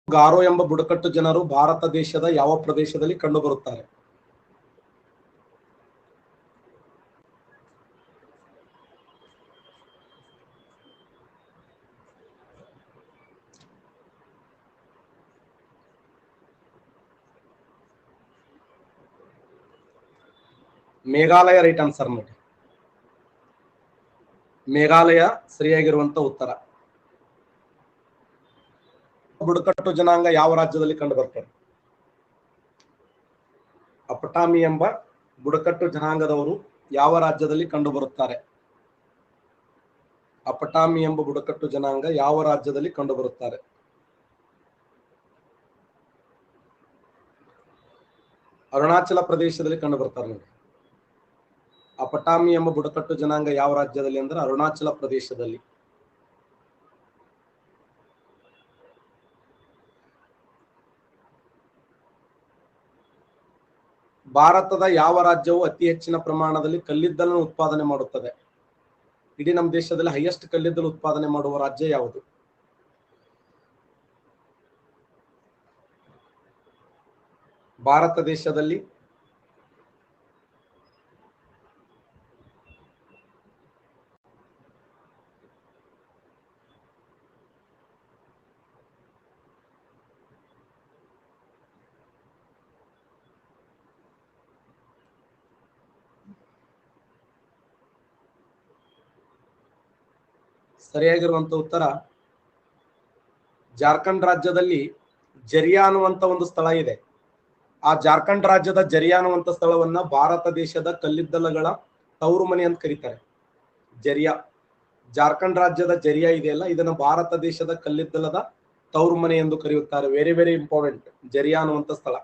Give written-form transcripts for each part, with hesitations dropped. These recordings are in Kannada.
ಗಾರೋ ಎಂಬ ಬುಡಕಟ್ಟು ಜನರು ಭಾರತ ದೇಶದ ಯಾವ ಪ್ರದೇಶದಲ್ಲಿ ಕಂಡುಬರುತ್ತಾರೆ? ಮೇಘಾಲಯ ರೈಟ್ ಆನ್ಸರ್ ನೋಡಿ. ಮೇಘಾಲಯ ಸರಿಯಾಗಿರುವಂತ ಉತ್ತರ. ಬುಡಕಟ್ಟು ಜನಾಂಗ ಯಾವ ರಾಜ್ಯದಲ್ಲಿ ಕಂಡುಬರ್ತದೆ? ಅಪಟಾಮಿ ಎಂಬ ಬುಡಕಟ್ಟು ಜನಾಂಗದವರು ಯಾವ ರಾಜ್ಯದಲ್ಲಿ ಕಂಡುಬರುತ್ತಾರೆ? ಅಪಟಾಮಿ ಎಂಬ ಬುಡಕಟ್ಟು ಜನಾಂಗ ಯಾವ ರಾಜ್ಯದಲ್ಲಿ ಕಂಡುಬರುತ್ತಾರೆ? ಅರುಣಾಚಲ ಪ್ರದೇಶದಲ್ಲಿ ಕಂಡುಬರ್ತಾರೆ ನೋಡಿ. ಅಪಟಾಮಿ ಎಂಬ ಬುಡಕಟ್ಟು ಜನಾಂಗ ಯಾವ ರಾಜ್ಯದಲ್ಲಿ ಅಂದ್ರೆ ಅರುಣಾಚಲ ಪ್ರದೇಶದಲ್ಲಿ. ಭಾರತದ ಯಾವ ರಾಜ್ಯವು ಅತಿ ಹೆಚ್ಚಿನ ಪ್ರಮಾಣದಲ್ಲಿ ಕಲ್ಲಿದ್ದಲನ್ನು ಉತ್ಪಾದನೆ ಮಾಡುತ್ತದೆ? ಇಡೀ ನಮ್ಮ ದೇಶದಲ್ಲಿ ಹೈಯೆಸ್ಟ್ ಕಲ್ಲಿದ್ದಲು ಉತ್ಪಾದನೆ ಮಾಡುವ ರಾಜ್ಯ ಯಾವುದು? ಭಾರತ ದೇಶದಲ್ಲಿ ಸರಿಯಾಗಿರುವಂತ ಉತ್ತರ ಜಾರ್ಖಂಡ್ ರಾಜ್ಯದಲ್ಲಿ ಜರಿಯಾ ಅನ್ನುವಂತ ಒಂದು ಸ್ಥಳ ಇದೆ. ಆ ಜಾರ್ಖಂಡ್ ರಾಜ್ಯದ ಜರಿಯಾ ಅನ್ನುವಂತ ಸ್ಥಳವನ್ನ ಭಾರತ ದೇಶದ ಕಲ್ಲಿದ್ದಲುಗಳ ತವರು ಮನೆ ಅಂತ ಕರೀತಾರೆ. ಜರಿಯಾ, ಜಾರ್ಖಂಡ್ ರಾಜ್ಯದ ಜರಿಯಾ ಇದೆಯಲ್ಲ, ಇದನ್ನ ಭಾರತ ದೇಶದ ಕಲ್ಲಿದ್ದಲದ ತವರು ಮನೆ ಎಂದು ಕರೆಯುತ್ತಾರೆ. Very very important. ಜರಿಯಾ ಅನ್ನುವಂತ ಸ್ಥಳ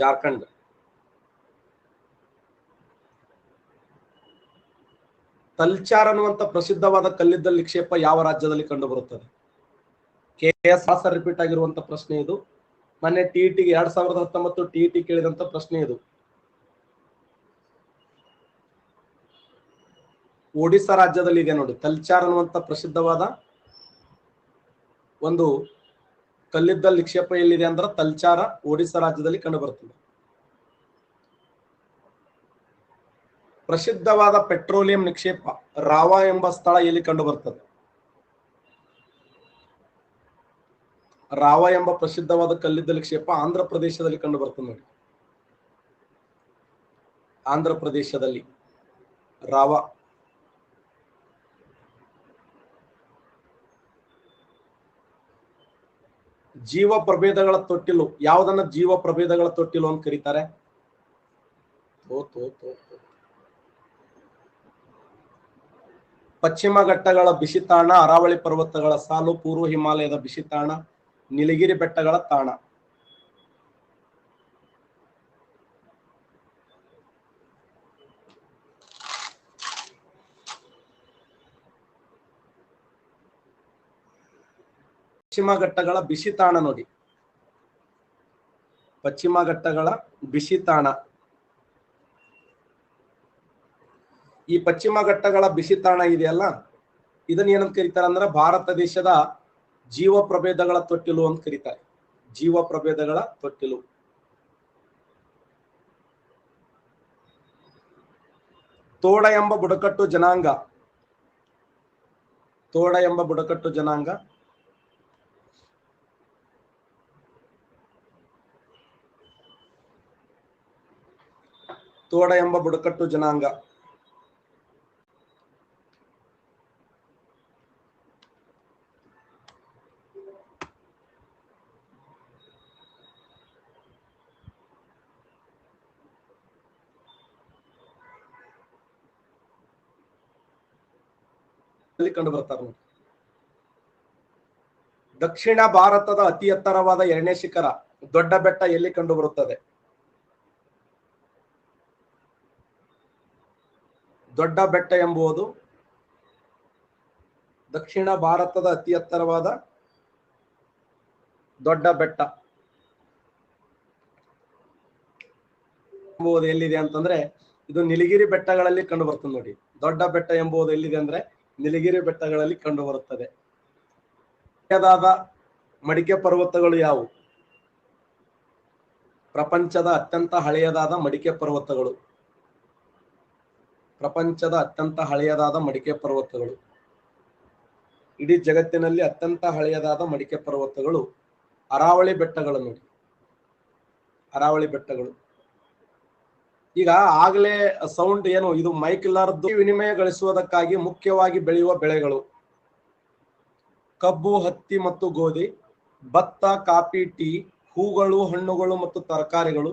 ಜಾರ್ಖಂಡ್. ತಲ್ಚಾರ್ ಅನ್ನುವಂತ ಪ್ರಸಿದ್ಧವಾದ ಕಲ್ಲಿದ್ದಲು ನಿಕ್ಷೇಪ ಯಾವ ರಾಜ್ಯದಲ್ಲಿ ಕಂಡುಬರುತ್ತದೆ? KS ರಿಪೀಟ್ ಆಗಿರುವಂತ ಪ್ರಶ್ನೆ ಇದು. ಮೊನ್ನೆ TETಗೆ 2019 TET ಕೇಳಿದಂತ ಪ್ರಶ್ನೆ ಇದು. ಒಡಿಶಾ ರಾಜ್ಯದಲ್ಲಿ ಇದೆ ನೋಡಿ. ತಲ್ಚಾರ್ ಅನ್ನುವಂತ ಪ್ರಸಿದ್ಧವಾದ ಒಂದು ಕಲ್ಲಿದ್ದಲು ನಿಕ್ಷೇಪ ಎಲ್ಲಿದೆ ಅಂದ್ರೆ ತಲ್ಚಾರ ಒಡಿಶಾ ರಾಜ್ಯದಲ್ಲಿ ಕಂಡುಬರುತ್ತದೆ. ಪ್ರಸಿದ್ಧವಾದ ಪೆಟ್ರೋಲಿಯಂ ನಿಕ್ಷೇಪ ರಾವಾ ಎಂಬ ಸ್ಥಳ ಎಲ್ಲಿ ಕಂಡುಬರುತ್ತದೆ? ರಾವಾ ಎಂಬ ಪ್ರಸಿದ್ಧವಾದ ಕಲ್ಲಿದ್ದಲು ನಿಕ್ಷೇಪ ಆಂಧ್ರ ಪ್ರದೇಶದಲ್ಲಿ ಕಂಡುಬರ್ತದೆ ನೋಡಿ. ಆಂಧ್ರ ಪ್ರದೇಶದಲ್ಲಿ ರಾವಾ. ಜೀವ ಪ್ರಭೇದಗಳ ತೊಟ್ಟಿಲು ಯಾವುದನ್ನ ಜೀವ ಪ್ರಭೇದಗಳ ತೊಟ್ಟಿಲು ಅಂತ ಕರೀತಾರೆ? ಪಶ್ಚಿಮ ಘಟ್ಟಗಳ ಬಿಸಿತಾಣ, ಅರಾವಳಿ ಪರ್ವತಗಳ ಸಾಲು, ಪೂರ್ವ ಹಿಮಾಲಯದ ಬಿಸಿತಾಣ, ನೀಲಗಿರಿ ಬೆಟ್ಟಗಳ ತಾಣ. ಪಶ್ಚಿಮ ಘಟ್ಟಗಳ ಬಿಸಿತಾಣ ನೋಡಿ. ಪಶ್ಚಿಮ ಘಟ್ಟಗಳ ಬಿಸಿತಾಣ. ಈ ಪಶ್ಚಿಮ ಘಟ್ಟಗಳ ಬಿಸಿತಾಣ ಇದೆಯಲ್ಲ, ಇದನ್ನ ಏನಂತ ಕರೀತಾರೆ ಅಂದ್ರೆ ಭಾರತ ದೇಶದ ಜೀವ ಪ್ರಭೇದಗಳ ತೊಟ್ಟಿಲು ಅಂತ ಕರೀತಾರೆ. ಜೀವ ಪ್ರಭೇದಗಳ ತೊಟ್ಟಿಲು. ತೋಡ ಎಂಬ ಬುಡಕಟ್ಟು ಜನಾಂಗ. ತೋಡ ಎಂಬ ಬುಡಕಟ್ಟು ಜನಾಂಗ ತೋಡ ಎಂಬ ಬುಡಕಟ್ಟು ಜನಾಂಗ ಕಂಡು ಬರ್ತಾರೆ. ದಕ್ಷಿಣ ಭಾರತದ ಅತಿ ಎತ್ತರವಾದ 2ನೇ ಶಿಖರ ದೊಡ್ಡ ಬೆಟ್ಟ ಎಲ್ಲಿ ಕಂಡು ಬರುತ್ತದೆ? ದೊಡ್ಡ ಬೆಟ್ಟ ಎಂಬುದು ದಕ್ಷಿಣ ಭಾರತದ ಅತಿ ಎತ್ತರವಾದ ದೊಡ್ಡ ಬೆಟ್ಟ ಎಂಬುದು ಎಲ್ಲಿದೆ ಅಂತಂದ್ರೆ ಇದು ನೀಲಗಿರಿ ಬೆಟ್ಟಗಳಲ್ಲಿ ಕಂಡು ಬರ್ತದೆ ನೋಡಿ. ದೊಡ್ಡ ಬೆಟ್ಟ ಎಂಬುದು ಎಲ್ಲಿದೆ ಅಂದ್ರೆ ನೀಲಗಿರಿ ಬೆಟ್ಟಗಳಲ್ಲಿ ಕಂಡು ಬರುತ್ತದೆ. ಮಡಿಕೆ ಪರ್ವತಗಳು ಯಾವುವು? ಪ್ರಪಂಚದ ಅತ್ಯಂತ ಹಳೆಯದಾದ ಮಡಿಕೆ ಪರ್ವತಗಳು. ಪ್ರಪಂಚದ ಅತ್ಯಂತ ಹಳೆಯದಾದ ಮಡಿಕೆ ಪರ್ವತಗಳು. ಇಡೀ ಜಗತ್ತಿನಲ್ಲಿ ಅತ್ಯಂತ ಹಳೆಯದಾದ ಮಡಿಕೆ ಪರ್ವತಗಳು ಅರಾವಳಿ ಬೆಟ್ಟಗಳು ನೋಡಿ. ಅರಾವಳಿ ಬೆಟ್ಟಗಳು. ಈಗ ಆಗ್ಲೇ ಸೌಂಡ್ ಏನು ಇದು ಮೈಕ್ ಇಲ್ಲಾರದ್ದು. ವಿನಿಮಯ ಗಳಿಸುವುದಕ್ಕಾಗಿ ಮುಖ್ಯವಾಗಿ ಬೆಳೆಯುವ ಬೆಳೆಗಳು ಕಬ್ಬು, ಹತ್ತಿ ಮತ್ತು ಗೋಧಿ, ಭತ್ತ, ಕಾಫಿ, ಟೀ, ಹೂಗಳು, ಹಣ್ಣುಗಳು ಮತ್ತು ತರಕಾರಿಗಳು,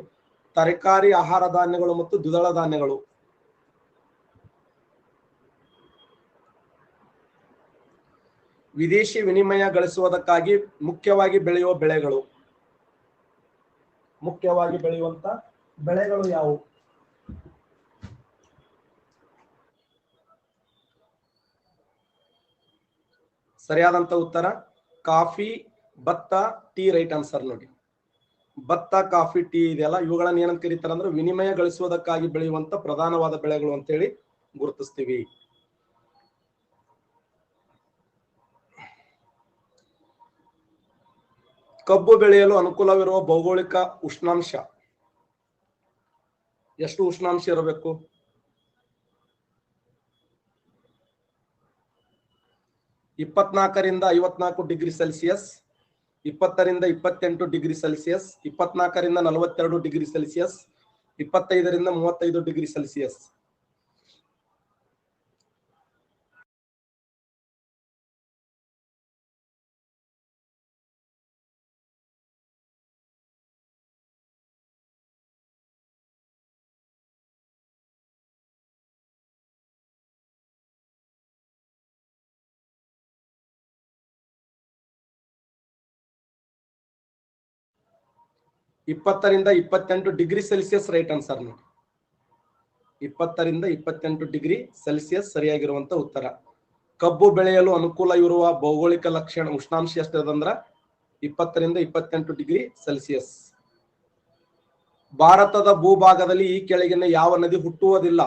ತರಕಾರಿ, ಆಹಾರ ಧಾನ್ಯಗಳು ಮತ್ತು ದ್ವಿದಳ ಧಾನ್ಯಗಳು. ವಿದೇಶಿ ವಿನಿಮಯ ಗಳಿಸುವುದಕ್ಕಾಗಿ ಮುಖ್ಯವಾಗಿ ಬೆಳೆಯುವ ಬೆಳೆಗಳು. ಮುಖ್ಯವಾಗಿ ಬೆಳೆಯುವಂತ ಬೆಳೆಗಳು ಯಾವುವು? ಸರಿಯಾದಂತ ಉತ್ತರ ಕಾಫಿ, ಭತ್ತ, ಟೀ. ರೈಟ್ ಆನ್ಸರ್ ನೋಡಿ. ಭತ್ತ, ಕಾಫಿ, ಟೀ ಇದೆಯಲ್ಲ, ಇವುಗಳನ್ನ ಏನಂತ ಕರೀತಾರೆ ಅಂದ್ರೆ ವಿನಿಮಯ ಗಳಿಸುವುದಕ್ಕಾಗಿ ಬೆಳೆಯುವಂತ ಪ್ರಧಾನವಾದ ಬೆಳೆಗಳು ಅಂತೇಳಿ ಗುರುತಿಸ್ತೀವಿ. ಕಬ್ಬು ಬೆಳೆಯಲು ಅನುಕೂಲವಿರುವ ಭೌಗೋಳಿಕ ಉಷ್ಣಾಂಶ ಎಷ್ಟು? ಉಷ್ಣಾಂಶ ಇರಬೇಕು? 24ರಿಂದ 54 ಡಿಗ್ರಿ ಸೆಲ್ಸಿಯಸ್, 20ರಿಂದ 28 ಡಿಗ್ರಿ ಸೆಲ್ಸಿಯಸ್, 24ರಿಂದ 42 ಡಿಗ್ರಿ ಸೆಲ್ಸಿಯಸ್, 25ರಿಂದ 35 ಡಿಗ್ರಿ ಸೆಲ್ಸಿಯಸ್. ಇಪ್ಪತ್ತರಿಂದ 28 ಡಿಗ್ರಿ ಸೆಲ್ಸಿಯಸ್ ರೈಟ್ ಆನ್ಸರ್ ನೋಡಿ. 20ರಿಂದ 28 ಡಿಗ್ರಿ ಸೆಲ್ಸಿಯಸ್ ಸರಿಯಾಗಿರುವಂತ ಉತ್ತರ. ಕಬ್ಬು ಬೆಳೆಯಲು ಅನುಕೂಲ ಇರುವ ಭೌಗೋಳಿಕ ಲಕ್ಷಣ ಉಷ್ಣಾಂಶ ಎಷ್ಟಿದೆ? 20ರಿಂದ 28 ಡಿಗ್ರಿ ಸೆಲ್ಸಿಯಸ್. ಭಾರತದ ಭೂಭಾಗದಲ್ಲಿ ಈ ಕೆಳಗಿನ ಯಾವ ನದಿ ಹುಟ್ಟುವುದಿಲ್ಲ?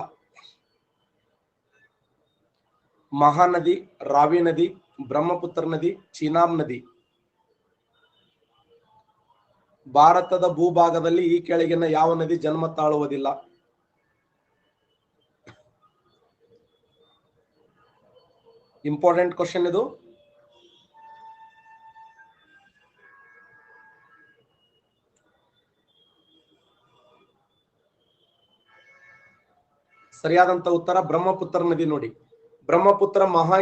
ಮಹಾನದಿ, ರಾವಿ ನದಿ, ಬ್ರಹ್ಮಪುತ್ರ ನದಿ, ಚೀನಾಬ್ ನದಿ. ಭಾರತದ ಭೂಭಾಗದಲ್ಲಿ ಈ ಕೆಳಗಿನ ಯಾವ ನದಿ ಜನ್ಮ ತಾಳುವುದಿಲ್ಲ? ಇಂಪಾರ್ಟೆಂಟ್ ಕ್ವಶನ್ ಇದು. ಸರಿಯಾದಂತ ಉತ್ತರ ಬ್ರಹ್ಮಪುತ್ರ ನದಿ ನೋಡಿ. ಬ್ರಹ್ಮಪುತ್ರ ಮಹಾ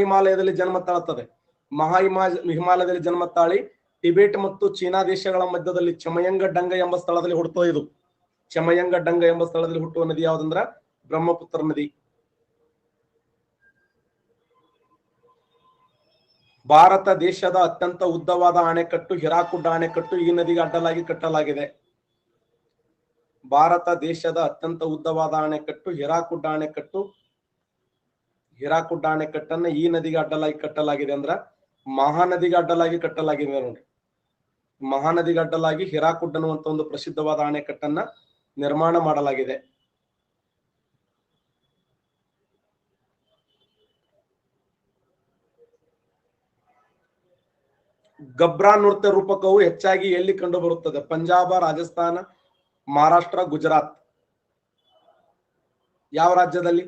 ಹಿಮಾಲಯದಲ್ಲಿ ಜನ್ಮ ತಾಳುತ್ತದೆ. ಹಿಮಾಲಯದಲ್ಲಿ ಜನ್ಮ ತಾಳಿ ಟಿಬೆಟ್ ಮತ್ತು ಚೀನಾ ದೇಶಗಳ ಮಧ್ಯದಲ್ಲಿ ಚಮಯಂಗ ಡಂಗ ಎಂಬ ಸ್ಥಳದಲ್ಲಿ ಹುಟ್ಟುವ ಇದು. ಚಮಯಂಗ ಡಂಗ ಎಂಬ ಸ್ಥಳದಲ್ಲಿ ಹುಟ್ಟುವ ನದಿ ಯಾವುದಂದ್ರ ಬ್ರಹ್ಮಪುತ್ರ ನದಿ. ಭಾರತ ದೇಶದ ಅತ್ಯಂತ ಉದ್ದವಾದ ಅಣೆಕಟ್ಟು ಹಿರಾಕುಡ್ ಅಣೆಕಟ್ಟು ಈ ನದಿಗೆ ಅಡ್ಡಲಾಗಿ ಕಟ್ಟಲಾಗಿದೆ. ಭಾರತ ದೇಶದ ಅತ್ಯಂತ ಉದ್ದವಾದ ಅಣೆಕಟ್ಟು ಹಿರಾಕುಡ್ ಅಣೆಕಟ್ಟು. ಹಿರಾಕುಡ್ ಅಣೆಕಟ್ಟನ್ನ ಈ ನದಿಗೆ ಅಡ್ಡಲಾಗಿ ಕಟ್ಟಲಾಗಿದೆ ಅಂದ್ರ ಮಹಾನದಿಗೆ ಅಡ್ಡಲಾಗಿ ಕಟ್ಟಲಾಗಿದೆ ನೋಡಿ. ಮಹಾನದಿಗೆ ಅಡ್ಡಲಾಗಿ ಹಿರಾಕುಡ್ ಅನ್ನುವಂತ ಒಂದು ಪ್ರಸಿದ್ಧವಾದ ಅಣೆಕಟ್ಟನ್ನ ನಿರ್ಮಾಣ ಮಾಡಲಾಗಿದೆ. ಗಬ್ರಾ ನೃತ್ಯ ರೂಪಕವು ಹೆಚ್ಚಾಗಿ ಎಲ್ಲಿ ಕಂಡು ಬರುತ್ತದೆ? ಪಂಜಾಬ, ರಾಜಸ್ಥಾನ, ಮಹಾರಾಷ್ಟ್ರ, ಗುಜರಾತ್. ಯಾವ ರಾಜ್ಯದಲ್ಲಿ?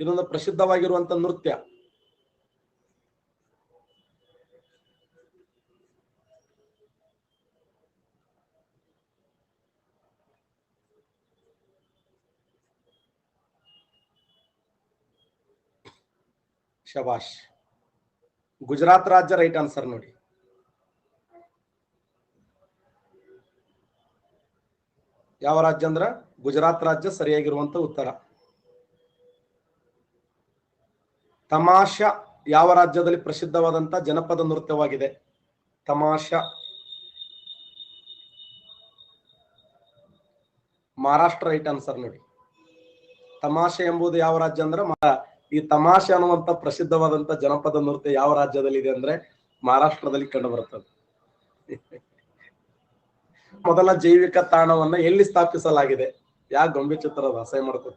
ಇದೊಂದು ಪ್ರಸಿದ್ಧವಾಗಿರುವಂತ ನೃತ್ಯ. ಶಬಾಷ್. ಗುಜರಾತ್ ರಾಜ್ಯ ರೈಟ್ ಆನ್ಸರ್ ನೋಡಿ. ಯಾವ ರಾಜ್ಯ ಅಂದ್ರ ಗುಜರಾತ್ ರಾಜ್ಯ ಸರಿಯಾಗಿರುವಂತ ಉತ್ತರ. ತಮಾಷಾ ಯಾವ ರಾಜ್ಯದಲ್ಲಿ ಪ್ರಸಿದ್ಧವಾದಂತ ಜನಪದ ನೃತ್ಯವಾಗಿದೆ? ತಮಾಷಾ ಮಹಾರಾಷ್ಟ್ರ ರೈಟ್ ಆನ್ಸರ್ ನೋಡಿ. ತಮಾಷೆ ಎಂಬುದು ಯಾವ ರಾಜ್ಯ ಅಂದ್ರೆ ಈ ತಮಾಷೆ ಅನ್ನುವಂತ ಪ್ರಸಿದ್ಧವಾದಂತ ಜನಪದ ನೃತ್ಯ ಯಾವ ರಾಜ್ಯದಲ್ಲಿ ಇದೆ ಅಂದ್ರೆ ಮಹಾರಾಷ್ಟ್ರದಲ್ಲಿ ಕಂಡು ಬರುತ್ತದೆ. ಮೊದಲ ಜೈವಿಕ ತಾಣವನ್ನ ಎಲ್ಲಿ ಸ್ಥಾಪಿಸಲಾಗಿದೆ? ಯಾಕೆ ಗೊಂಬೆ ಚಿತ್ರದ ಅಸಹ್ಯ ಮಾಡ್ಕೊತ?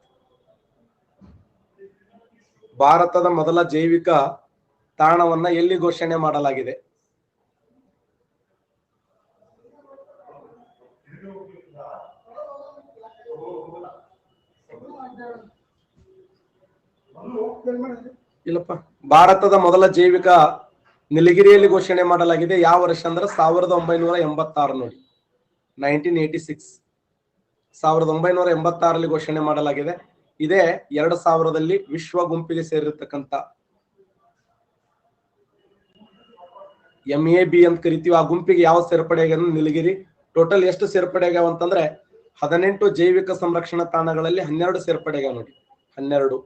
ಭಾರತದ ಮೊದಲ ಜೈವಿಕ ತಾಣವನ್ನ ಎಲ್ಲಿ ಘೋಷಣೆ ಮಾಡಲಾಗಿದೆ? ಇಲ್ಲಪ್ಪ. ಭಾರತದ ಮೊದಲ ಜೈವಿಕ ನೀಲಗಿರಿಯಲ್ಲಿ ಘೋಷಣೆ ಮಾಡಲಾಗಿದೆ. ಯಾವ ವರ್ಷ ಅಂದ್ರೆ 1986 ನೋಡಿ, 1986. 1986 ಘೋಷಣೆ ಮಾಡಲಾಗಿದೆ. ಇದೇ 2000 ವಿಶ್ವ ಗುಂಪಿಗೆ ಸೇರಿರ್ತಕ್ಕಂಥ MAB ಅಂತ ಕರಿತೀವಿ. ಆ ಗುಂಪಿಗೆ ಯಾವ ಸೇರ್ಪಡೆ ಆಗ್ಯಾವ? ನೀಲಗಿರಿ. ಟೋಟಲ್ ಎಷ್ಟು ಸೇರ್ಪಡೆ ಆಗ್ಯಾವ ಅಂತಂದ್ರೆ 18 ಜೈವಿಕ ಸಂರಕ್ಷಣಾ ತಾಣಗಳಲ್ಲಿ 12 ಸೇರ್ಪಡೆ ಆಗ್ಯಾವ ನೋಡಿ, 12.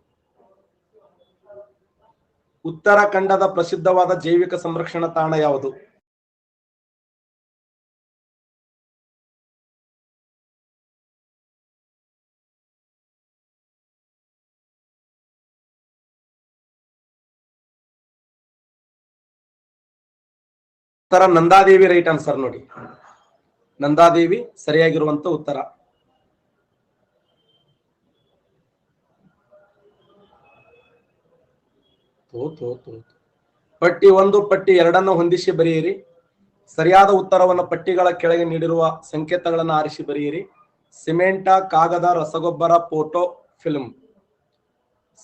ಉತ್ತರಾಖಂಡದ ಪ್ರಸಿದ್ಧವಾದ ಜೈವಿಕ ಸಂರಕ್ಷಣಾ ತಾಣ ಯಾವುದು? ಉತ್ತರ ನಂದಾದೇವಿ ರೈಟ್ ಆನ್ಸರ್ ನೋಡಿ. ನಂದಾದೇವಿ ಸರಿಯಾಗಿರುವಂತ ಉತ್ತರ. ಪಟ್ಟಿ 1 ಪಟ್ಟಿ 2 ಹೊಂದಿಸಿ ಬರೆಯಿರಿ. ಸರಿಯಾದ ಉತ್ತರವನ್ನು ಪಟ್ಟಿಗಳ ಕೆಳಗೆ ನೀಡಿರುವ ಸಂಕೇತಗಳನ್ನು ಆರಿಸಿ ಬರೆಯಿರಿ. ಸಿಮೆಂಟ್, ಕಾಗದ, ರಸಗೊಬ್ಬರ, ಫೋಟೋ ಫಿಲ್ಮ್.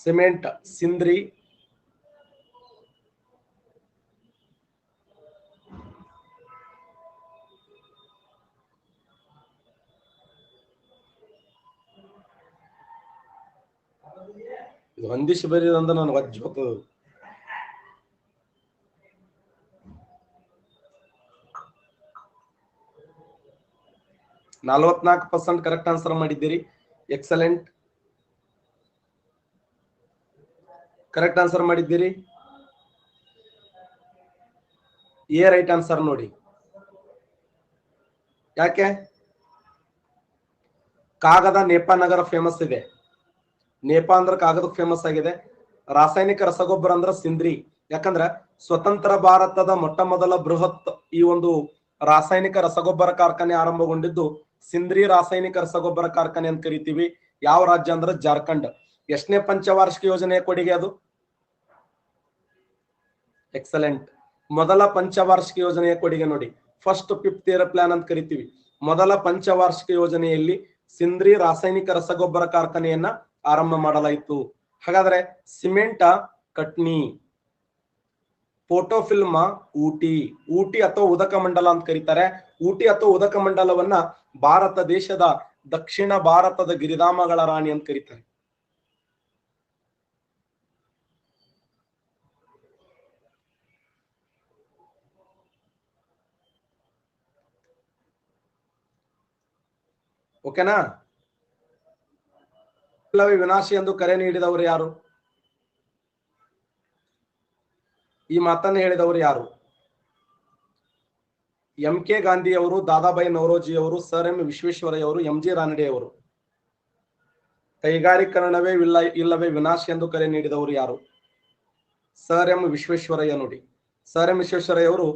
ಸಿಮೆಂಟ್, ಸಿಂದ್ರಿ, ಹೊಂದಿಸಿ ಬರೀದಂದ್ರೆ ನನಗೆ ವಜ್ಜೋತು. - 44% ಕರೆಕ್ಟ್ ಆನ್ಸರ್ ಮಾಡಿದ್ದೀರಿ. ಎಕ್ಸಲೆಂಟ್, ಕರೆಕ್ಟ್ ಆನ್ಸರ್ ಮಾಡಿದ್ದೀರಿ. ಎ ರೈಟ್ ಆನ್ಸರ್ ನೋಡಿ. ಯಾಕೆ? ಕಾಗದ ನೇಪಾ ನಗರ ಫೇಮಸ್ ಇದೆ. ನೇಪಾ ಅಂದ್ರೆ ಕಾಗದಕ್ಕೆ ಫೇಮಸ್ ಆಗಿದೆ. ರಾಸಾಯನಿಕ ರಸಗೊಬ್ಬರ ಅಂದ್ರೆ ಸಿಂದ್ರಿ. ಯಾಕಂದ್ರೆ ಸ್ವತಂತ್ರ ಭಾರತದ ಮೊಟ್ಟ ಮೊದಲ ಬೃಹತ್ ಈ ಒಂದು ರಾಸಾಯನಿಕ ರಸಗೊಬ್ಬರ ಕಾರ್ಖಾನೆ ಆರಂಭಗೊಂಡಿದ್ದು ಸಿಂದ್ರಿ ರಾಸಾಯನಿಕ ರಸಗೊಬ್ಬರ ಕಾರ್ಖಾನೆ ಅಂತ ಕರಿತೀವಿ. ಯಾವ ರಾಜ್ಯ ಅಂದ್ರೆ ಜಾರ್ಖಂಡ್. ಎಷ್ಟನೇ ಪಂಚವಾರ್ಷಿಕ ಯೋಜನೆಯ ಕೊಡುಗೆ ಅದು? ಎಕ್ಸಲೆಂಟ್. ಮೊದಲ ಪಂಚವಾರ್ಷಿಕ ಯೋಜನೆಯ ಕೊಡುಗೆ ನೋಡಿ. ಫಸ್ಟ್ 5th ಇಯರ್ ಪ್ಲಾನ್ ಅಂತ ಕರಿತೀವಿ. ಮೊದಲ ಪಂಚವಾರ್ಷಿಕ ಯೋಜನೆಯಲ್ಲಿ ಸಿಂದ್ರಿ ರಾಸಾಯನಿಕ ರಸಗೊಬ್ಬರ ಕಾರ್ಖಾನೆಯನ್ನ ಆರಂಭ ಮಾಡಲಾಯಿತು. ಹಾಗಾದ್ರೆ cement Katni, photo film Ooty. Ooty ಅಥವಾ ಉದಕ ಮಂಡಲ ಅಂತ ಕರೀತಾರೆ. ಊಟಿ ಅಥವಾ ಉದಕ ಮಂಡಲವನ್ನ ಭಾರತ ದೇಶದ ದಕ್ಷಿಣ ಭಾರತದ ಗಿರಿಧಾಮಗಳ ರಾಣಿ ಅಂತ ಕರೀತಾರೆ. ಓಕೆನಾ? ವಿಪ್ಲವಿ ವಿನಾಶಿ ಎಂದು ಕರೆ ನೀಡಿದವರು ಯಾರು? ಈ ಮಾತನ್ನು ಹೇಳಿದವರು ಯಾರು? MK ಗಾಂಧಿ ಅವರು, ದಾದಾಬಾಯಿ ನವರೋಜಿ ಅವರು, ಸರ್ ಎಂ ವಿಶ್ವೇಶ್ವರಯ್ಯ ಅವರು, MG ರಾನಡೆ ಅವರು. ಕೈಗಾರೀಕರಣವೇ ಇಲ್ಲವೇ ವಿನಾಶ ಎಂದು ಕರೆ ನೀಡಿದವರು ಯಾರು? ಸರ್ ಎಂ ವಿಶ್ವೇಶ್ವರಯ್ಯ ನೋಡಿ. ಸರ್ ಎಂ ವಿಶ್ವೇಶ್ವರಯ್ಯ ಅವರು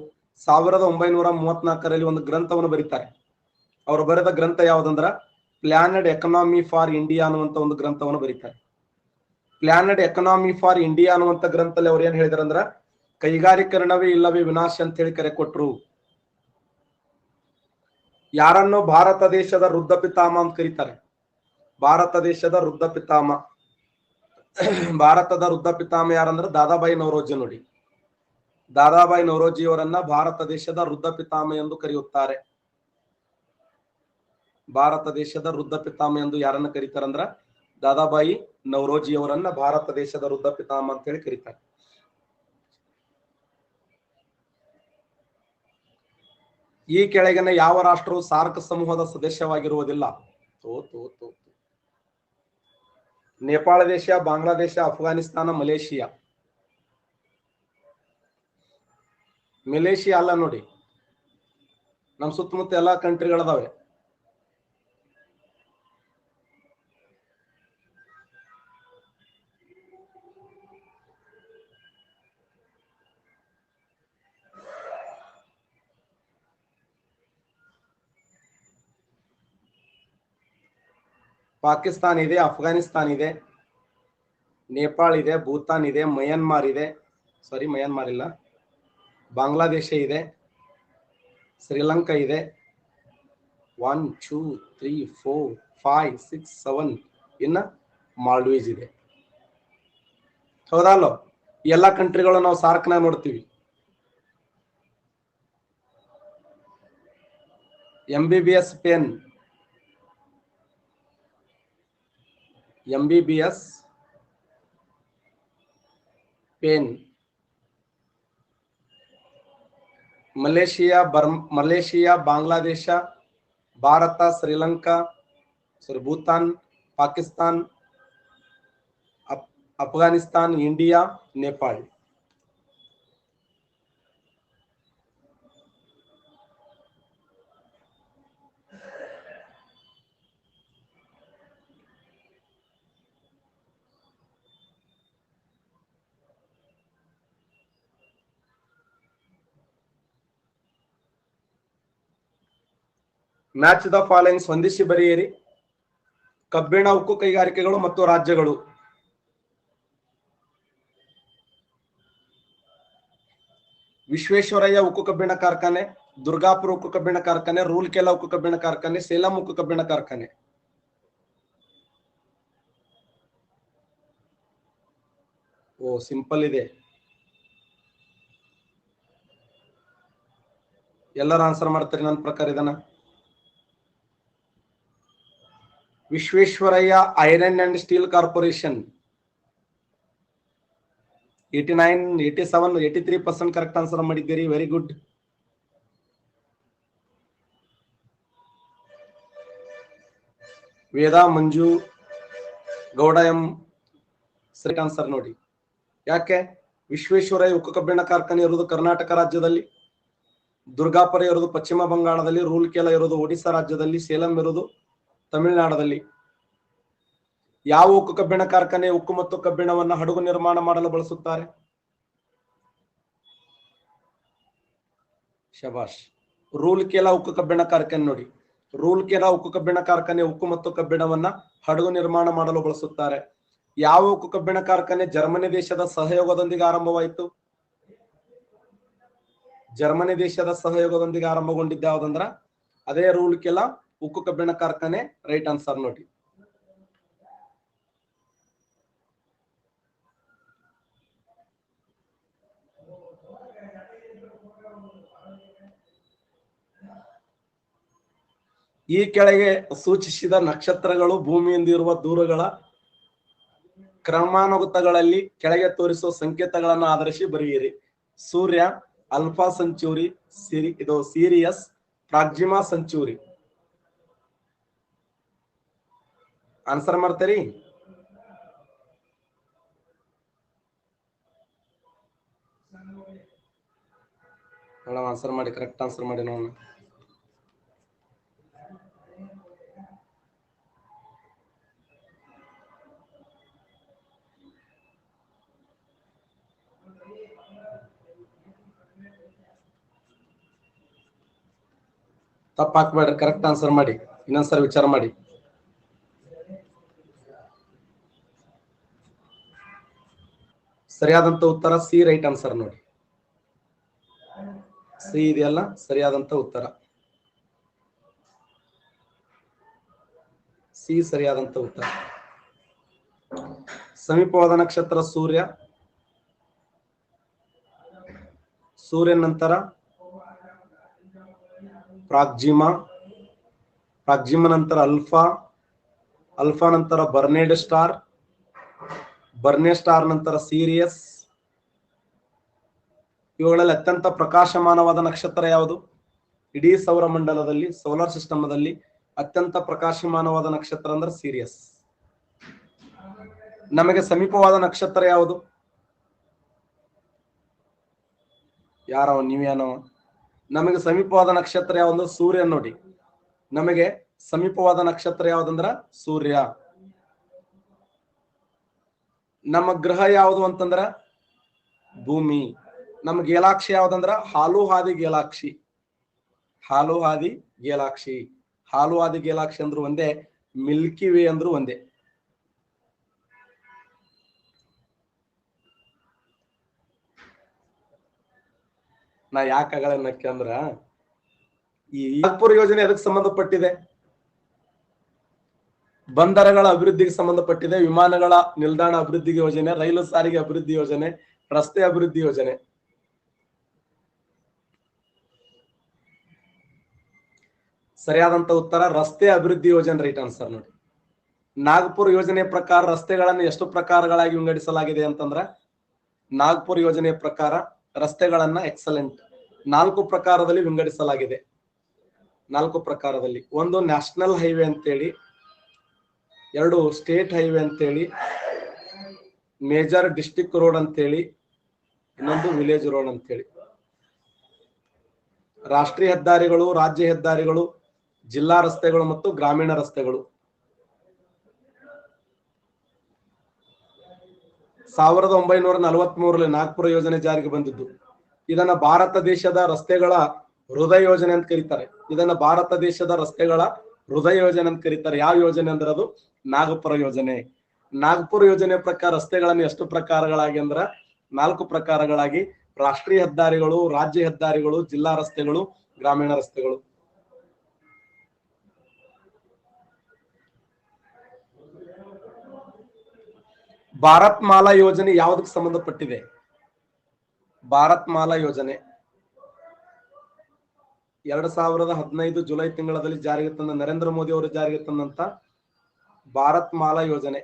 1934 ಒಂದು ಗ್ರಂಥವನ್ನು ಬರೀತಾರೆ. ಅವರು ಬರೆದ ಗ್ರಂಥ ಯಾವುದಂದ್ರ ಪ್ಲಾನೆಡ್ ಎಕನಾಮಿ ಫಾರ್ ಇಂಡಿಯಾ ಅನ್ನುವಂತ ಒಂದು ಗ್ರಂಥವನ್ನು ಬರೀತಾರೆ. ಪ್ಲಾನೆಡ್ ಎಕನಾಮಿ ಫಾರ್ ಇಂಡಿಯಾ ಅನ್ನುವಂತ ಗ್ರಂಥದಲ್ಲಿ ಅವ್ರು ಏನ್ ಹೇಳಿದಾರಂದ್ರ ಕೈಗಾರೀಕರಣವೇ ಇಲ್ಲವೇ ವಿನಾಶ ಅಂತ ಹೇಳಿ ಕರೆ ಕೊಟ್ರು. ಯಾರನ್ನು ಭಾರತ ದೇಶದ ವೃದ್ಧ ಪಿತಾಮ ಅಂತ ಕರೀತಾರೆ? ಭಾರತ ದೇಶದ ವೃದ್ಧ ಪಿತಾಮ, ಭಾರತದ ವೃದ್ಧ ಪಿತಾಮ ಯಾರಂದ್ರೆ ದಾದಾಬಾಯಿ ನವರೋಜಿ ನೋಡಿ. ದಾದಾಬಾಯಿ ನವರೋಜಿ ಅವರನ್ನ ಭಾರತ ದೇಶದ ವೃದ್ಧ ಪಿತಾಮ ಎಂದು ಕರೆಯುತ್ತಾರೆ. ಭಾರತ ದೇಶದ ವೃದ್ಧ ಪಿತಾಮ ಎಂದು ಯಾರನ್ನ ಕರೀತಾರಂದ್ರ ದಾದಾಬಾಯಿ ನವರೋಜಿ ಅವರನ್ನ ಭಾರತ ದೇಶದ ವೃದ್ಧ ಪಿತಾಮ ಅಂತ ಹೇಳಿ ಕರೀತಾರೆ. ಈ ಕೆಳಗಿನ ಯಾವ ರಾಷ್ಟ್ರವು ಸಾರ್ಕ್ ಸಮೂಹದ ಸದಸ್ಯವಾಗಿರುವುದಿಲ್ಲ? ನೇಪಾಳ ದೇಶ, ಬಾಂಗ್ಲಾದೇಶ, ಅಫ್ಘಾನಿಸ್ತಾನ, ಮಲೇಷಿಯಾ. ಮಲೇಷಿಯಾ ಅಲ್ಲ ನೋಡಿ. ನಮ್ ಸುತ್ತಮುತ್ತ ಎಲ್ಲಾ ಕಂಟ್ರಿಗಳದಾವೆ. ಪಾಕಿಸ್ತಾನ್ ಇದೆ, ಅಫ್ಘಾನಿಸ್ತಾನ್ ಇದೆ, ನೇಪಾಳ ಇದೆ, ಭೂತಾನ್ ಇದೆ, ಮಯನ್ಮಾರ್ ಇದೆ, ಸಾರಿ, ಮಯನ್ಮಾರ್ ಇಲ್ಲ, ಬಾಂಗ್ಲಾದೇಶ ಇದೆ, ಶ್ರೀಲಂಕಾ ಇದೆ, 1 2 3 4 5 6 7, ಇನ್ನ ಮಾಲ್ಡೀವ್ಸ್ ಇದೆ. ಹೌದಲ್ಲ? ಎಲ್ಲ ಕಂಟ್ರಿಗಳು ನಾವು ಸಾರ್ಕ್ನಾಗ ನೋಡ್ತೀವಿ. MBBS Spain, MBBS Spain, Malaysia, Bangladesh, Bharat, Sri Lanka, Bhutan, Pakistan, Afghanistan, India, Nepal. Match the following ಹೊಂದಿಸಿ ಬರೆಯಿರಿ. ಕಬ್ಬಿಣ ಉಕ್ಕು ಕೈಗಾರಿಕೆಗಳು ಮತ್ತು ರಾಜ್ಯಗಳು. ವಿಶ್ವೇಶ್ವರಯ್ಯ ಉಕ್ಕು ಕಬ್ಬಿಣ ಕಾರ್ಖಾನೆ, ದುರ್ಗಾಪುರ ಉಕ್ಕು ಕಬ್ಬಿಣ ಕಾರ್ಖಾನೆ, ರೂರ್ಕೆಲಾ ಉಕ್ಕು ಕಬ್ಬಿಣ ಕಾರ್ಖಾನೆ, ಸೇಲಂ ಉಕ್ಕು ಕಬ್ಬಿಣ ಕಾರ್ಖಾನೆ. ಓ, ಸಿಂಪಲ್ ಇದೆ. ಎಲ್ಲರೂ ಆನ್ಸರ್ ಮಾಡ್ತಾರೆ ನನ್ನ ಪ್ರಕಾರ ಇದನ್ನ. Visvesvaraya iron and steel corporation. 89, 87, 83% correct answer ಮಾಡಿದ್ದೀರಿ. Very good. Veda Manju Gowda M ಸರಿ ಆನ್ಸರ್ ನೋಡಿ. ಯಾಕೆ? ವಿಶ್ವೇಶ್ವರಯ್ಯ ಉಕ್ಕು ಕಬ್ಬಿಣ ಕಾರ್ಖಾನೆ ಇರುವುದು ಕರ್ನಾಟಕ ರಾಜ್ಯದಲ್ಲಿ, ದುರ್ಗಾಪುರ ಇರುವುದು ಪಶ್ಚಿಮ ಬಂಗಾಳದಲ್ಲಿ, ರೂರ್ಕೆಲಾ ಇರುವುದು ಒಡಿಶಾ ರಾಜ್ಯದಲ್ಲಿ, ಸೇಲಂ ಇರುವುದು ತಮಿಳುನಾಡಲ್ಲಿ. ಯಾವ ಉಕ್ಕು ಕಬ್ಬಿಣ ಕಾರ್ಖಾನೆ ಉಕ್ಕು ಮತ್ತು ಕಬ್ಬಿಣವನ್ನು ಹಡಗು ನಿರ್ಮಾಣ ಮಾಡಲು ಬಳಸುತ್ತಾರೆ? ಶಬಾಷ್. ರೂರ್ಕೆಲಾ ಉಕ್ಕು ಕಬ್ಬಿಣ ಕಾರ್ಖಾನೆ ನೋಡಿ. ರೂರ್ಕೆಲಾ ಉಕ್ಕು ಕಬ್ಬಿಣ ಕಾರ್ಖಾನೆ ಉಕ್ಕು ಮತ್ತು ಕಬ್ಬಿಣವನ್ನ ಹಡಗು ನಿರ್ಮಾಣ ಮಾಡಲು ಬಳಸುತ್ತಾರೆ. ಯಾವ ಉಕ್ಕು ಕಬ್ಬಿಣ ಕಾರ್ಖಾನೆ ಜರ್ಮನಿ ದೇಶದ ಸಹಯೋಗದೊಂದಿಗೆ ಆರಂಭವಾಯಿತು? ಜರ್ಮನಿ ದೇಶದ ಸಹಯೋಗದೊಂದಿಗೆ ಆರಂಭಗೊಂಡಿದ್ದ ಯಾವುದಂದ್ರ ಅದೇ ರೂರ್ಕೆಲಾ ಉಕ್ಕು ಕಬ್ಬಿಣ ಕಾರ್ಖಾನೆ. ರೈಟ್ ಆನ್ಸರ್ ನೋಡಿ. ಈ ಕೆಳಗೆ ಸೂಚಿಸಿದ ನಕ್ಷತ್ರಗಳು ಭೂಮಿಯಿಂದ ಇರುವ ದೂರಗಳ ಕ್ರಮಾನುಗತಗಳಲ್ಲಿ ಕೆಳಗೆ ತೋರಿಸುವ ಸಂಕೇತಗಳನ್ನು ಆಧರಿಸಿ ಬರೆಯಿರಿ. ಸೂರ್ಯ, ಅಲ್ಫಾ ಸೆಂಚುರಿ, ಇದು ಸಿರಿಯಸ್, ಪ್ರಾಕ್ಸಿಮಾ ಸೆಂಚುರಿ. ಆನ್ಸರ್ ಮಾಡ್ತೀರಿ? ಮೇಡಮ್ ಆನ್ಸರ್ ಮಾಡಿ, ಕರೆಕ್ಟ್ ಆನ್ಸರ್ ಮಾಡಿ ನೋಡೋಣ. ತಪ್ಪ ಹಾಕ್ಬೇಡ್ರಿ, ಕರೆಕ್ಟ್ ಆನ್ಸರ್ ಮಾಡಿ. ಇನ್ನೊಂದ್ಸರಿ ವಿಚಾರ ಮಾಡಿ. ಸರಿಯಾದಂತ ಉತ್ತರ ಸಿ. ರೈಟ್ ಆನ್ಸರ್ ನೋಡಿ. ಸಿ ಇದೆಯಲ್ಲ ಸರಿಯಾದಂತ ಉತ್ತರ. ಸಿ ಸರಿಯಾದಂತ ಉತ್ತರ. ಸಮೀಪವಾದ ನಕ್ಷತ್ರ ಸೂರ್ಯ, ಸೂರ್ಯ ನಂತರ ಪ್ರಾಕ್ಸಿಮಾ, ಪ್ರಾಕ್ಸಿಮಾ ನಂತರ ಅಲ್ಫಾ, ಅಲ್ಫಾ ನಂತರ ಬರ್ನೇಡ್ ಸ್ಟಾರ್, ಬರ್ನೇ ಸ್ಟಾರ್ ನಂತರ ಸೀರಿಯಸ್. ಇವುಗಳಲ್ಲಿ ಅತ್ಯಂತ ಪ್ರಕಾಶಮಾನವಾದ ನಕ್ಷತ್ರ ಯಾವುದು? ಇಡೀ ಸೌರ ಮಂಡಲದಲ್ಲಿ, ಸೋಲಾರ್ ಸಿಸ್ಟಮ್ ದಲ್ಲಿ ಅತ್ಯಂತ ಪ್ರಕಾಶಮಾನವಾದ ನಕ್ಷತ್ರ ಅಂದ್ರೆ ಸೀರಿಯಸ್. ನಮಗೆ ಸಮೀಪವಾದ ನಕ್ಷತ್ರ ಯಾವುದು? ಯಾರವ ನೀವೇನವ? ನಮಗೆ ಸಮೀಪವಾದ ನಕ್ಷತ್ರ ಯಾವುದು? ಸೂರ್ಯ ನೋಡಿ. ನಮಗೆ ಸಮೀಪವಾದ ನಕ್ಷತ್ರ ಯಾವ್ದಂದ್ರ ಸೂರ್ಯ. ನಮ್ಮ ಗ್ರಹ ಯಾವುದು ಅಂತಂದ್ರ ಭೂಮಿ. ನಮ್ಮ ಗೇಲಾಕ್ಷಿ ಯಾವ್ದಂದ್ರ ಹಾಲು ಹಾದಿ ಗೇಲಾಕ್ಷಿ. ಹಾಲು ಹಾದಿ ಗೇಲಾಕ್ಷಿ. ಹಾಲು ಹಾದಿ ಗೇಲಾಕ್ಷಿ ಅಂದ್ರು ಒಂದೇ, ಮಿಲ್ಕಿ ವೇ ಅಂದ್ರು ಒಂದೇ. ನಾ ಯಾಕಾಗಲ್ಲ ನಕ್ಕೆ ಅಂದ್ರ ಈ ನಾಗ್ಪುರ್ ಯೋಜನೆ ಎದಕ್ಕೆ ಸಂಬಂಧಪಟ್ಟಿದೆ? ಬಂದರಗಳ ಅಭಿವೃದ್ಧಿಗೆ ಸಂಬಂಧಪಟ್ಟಿದೆ, ವಿಮಾನಗಳ ನಿಲ್ದಾಣ ಅಭಿವೃದ್ಧಿ ಯೋಜನೆ, ರೈಲು ಸಾರಿಗೆ ಅಭಿವೃದ್ಧಿ ಯೋಜನೆ, ರಸ್ತೆ ಅಭಿವೃದ್ಧಿ ಯೋಜನೆ. ಸರಿಯಾದಂತ ಉತ್ತರ ರಸ್ತೆ ಅಭಿವೃದ್ಧಿ ಯೋಜನೆ, ರೈಟ್ ಆನ್ಸರ್ ನೋಡಿ. ನಾಗ್ಪುರ್ ಯೋಜನೆ ಪ್ರಕಾರ ರಸ್ತೆಗಳನ್ನು ಎಷ್ಟು ಪ್ರಕಾರಗಳಾಗಿ ವಿಂಗಡಿಸಲಾಗಿದೆ ಅಂತಂದ್ರ, ನಾಗ್ಪುರ್ ಯೋಜನೆಯ ಪ್ರಕಾರ ರಸ್ತೆಗಳನ್ನ ಎಕ್ಸಲೆಂಟ್ 4 ಪ್ರಕಾರದಲ್ಲಿ ವಿಂಗಡಿಸಲಾಗಿದೆ. 4 ಪ್ರಕಾರದಲ್ಲಿ, ಒಂದು ನ್ಯಾಷನಲ್ ಹೈವೇ ಅಂತೇಳಿ, 2 ಸ್ಟೇಟ್ ಹೈವೇ ಅಂತೇಳಿ, ಮೇಜರ್ ಡಿಸ್ಟ್ರಿಕ್ಟ್ ರೋಡ್ ಅಂತೇಳಿ, ಇನ್ನೊಂದು ವಿಲೇಜ್ ರೋಡ್ ಅಂತೇಳಿ. ರಾಷ್ಟ್ರೀಯ ಹೆದ್ದಾರಿಗಳು, ರಾಜ್ಯ ಹೆದ್ದಾರಿಗಳು, ಜಿಲ್ಲಾ ರಸ್ತೆಗಳು ಮತ್ತು ಗ್ರಾಮೀಣ ರಸ್ತೆಗಳು. 1943ರಲ್ಲಿ ನಾಗ್ಪುರ ಯೋಜನೆ ಜಾರಿಗೆ ಬಂದಿದ್ದು. ಇದನ್ನ ಭಾರತ ದೇಶದ ರಸ್ತೆಗಳ ಹೃದಯ ಯೋಜನೆ ಅಂತ ಕರೀತಾರೆ. ಇದನ್ನ ಭಾರತ ದೇಶದ ರಸ್ತೆಗಳ ಹೃದಯ ಯೋಜನೆ ಅಂತ ಕರೀತಾರೆ. ಯಾವ ಯೋಜನೆ ಅಂದ್ರೆ ಅದು ನಾಗಪುರ ಯೋಜನೆ. ನಾಗ್ಪುರ ಯೋಜನೆ ಪ್ರಕಾರ ರಸ್ತೆಗಳನ್ನು ಎಷ್ಟು ಪ್ರಕಾರಗಳಾಗಿ ಅಂದ್ರ 4 ಪ್ರಕಾರಗಳಾಗಿ: ರಾಷ್ಟ್ರೀಯ ಹೆದ್ದಾರಿಗಳು, ರಾಜ್ಯ ಹೆದ್ದಾರಿಗಳು, ಜಿಲ್ಲಾ ರಸ್ತೆಗಳು, ಗ್ರಾಮೀಣ ರಸ್ತೆಗಳು. ಭಾರತ್ ಮಾಲಾ ಯೋಜನೆ ಯಾವುದಕ್ಕೆ ಸಂಬಂಧಪಟ್ಟಿದೆ? ಭಾರತ್ ಮಾಲಾ ಯೋಜನೆ 2015 ಜುಲೈ ತಿಂಗಳಲ್ಲಿ ಜಾರಿಗೆ ತಂದ ನರೇಂದ್ರ ಮೋದಿ ಅವರು ಜಾರಿಗೆ ತಂದಂತ ಭಾರತ್ ಮಾಲಾ ಯೋಜನೆ.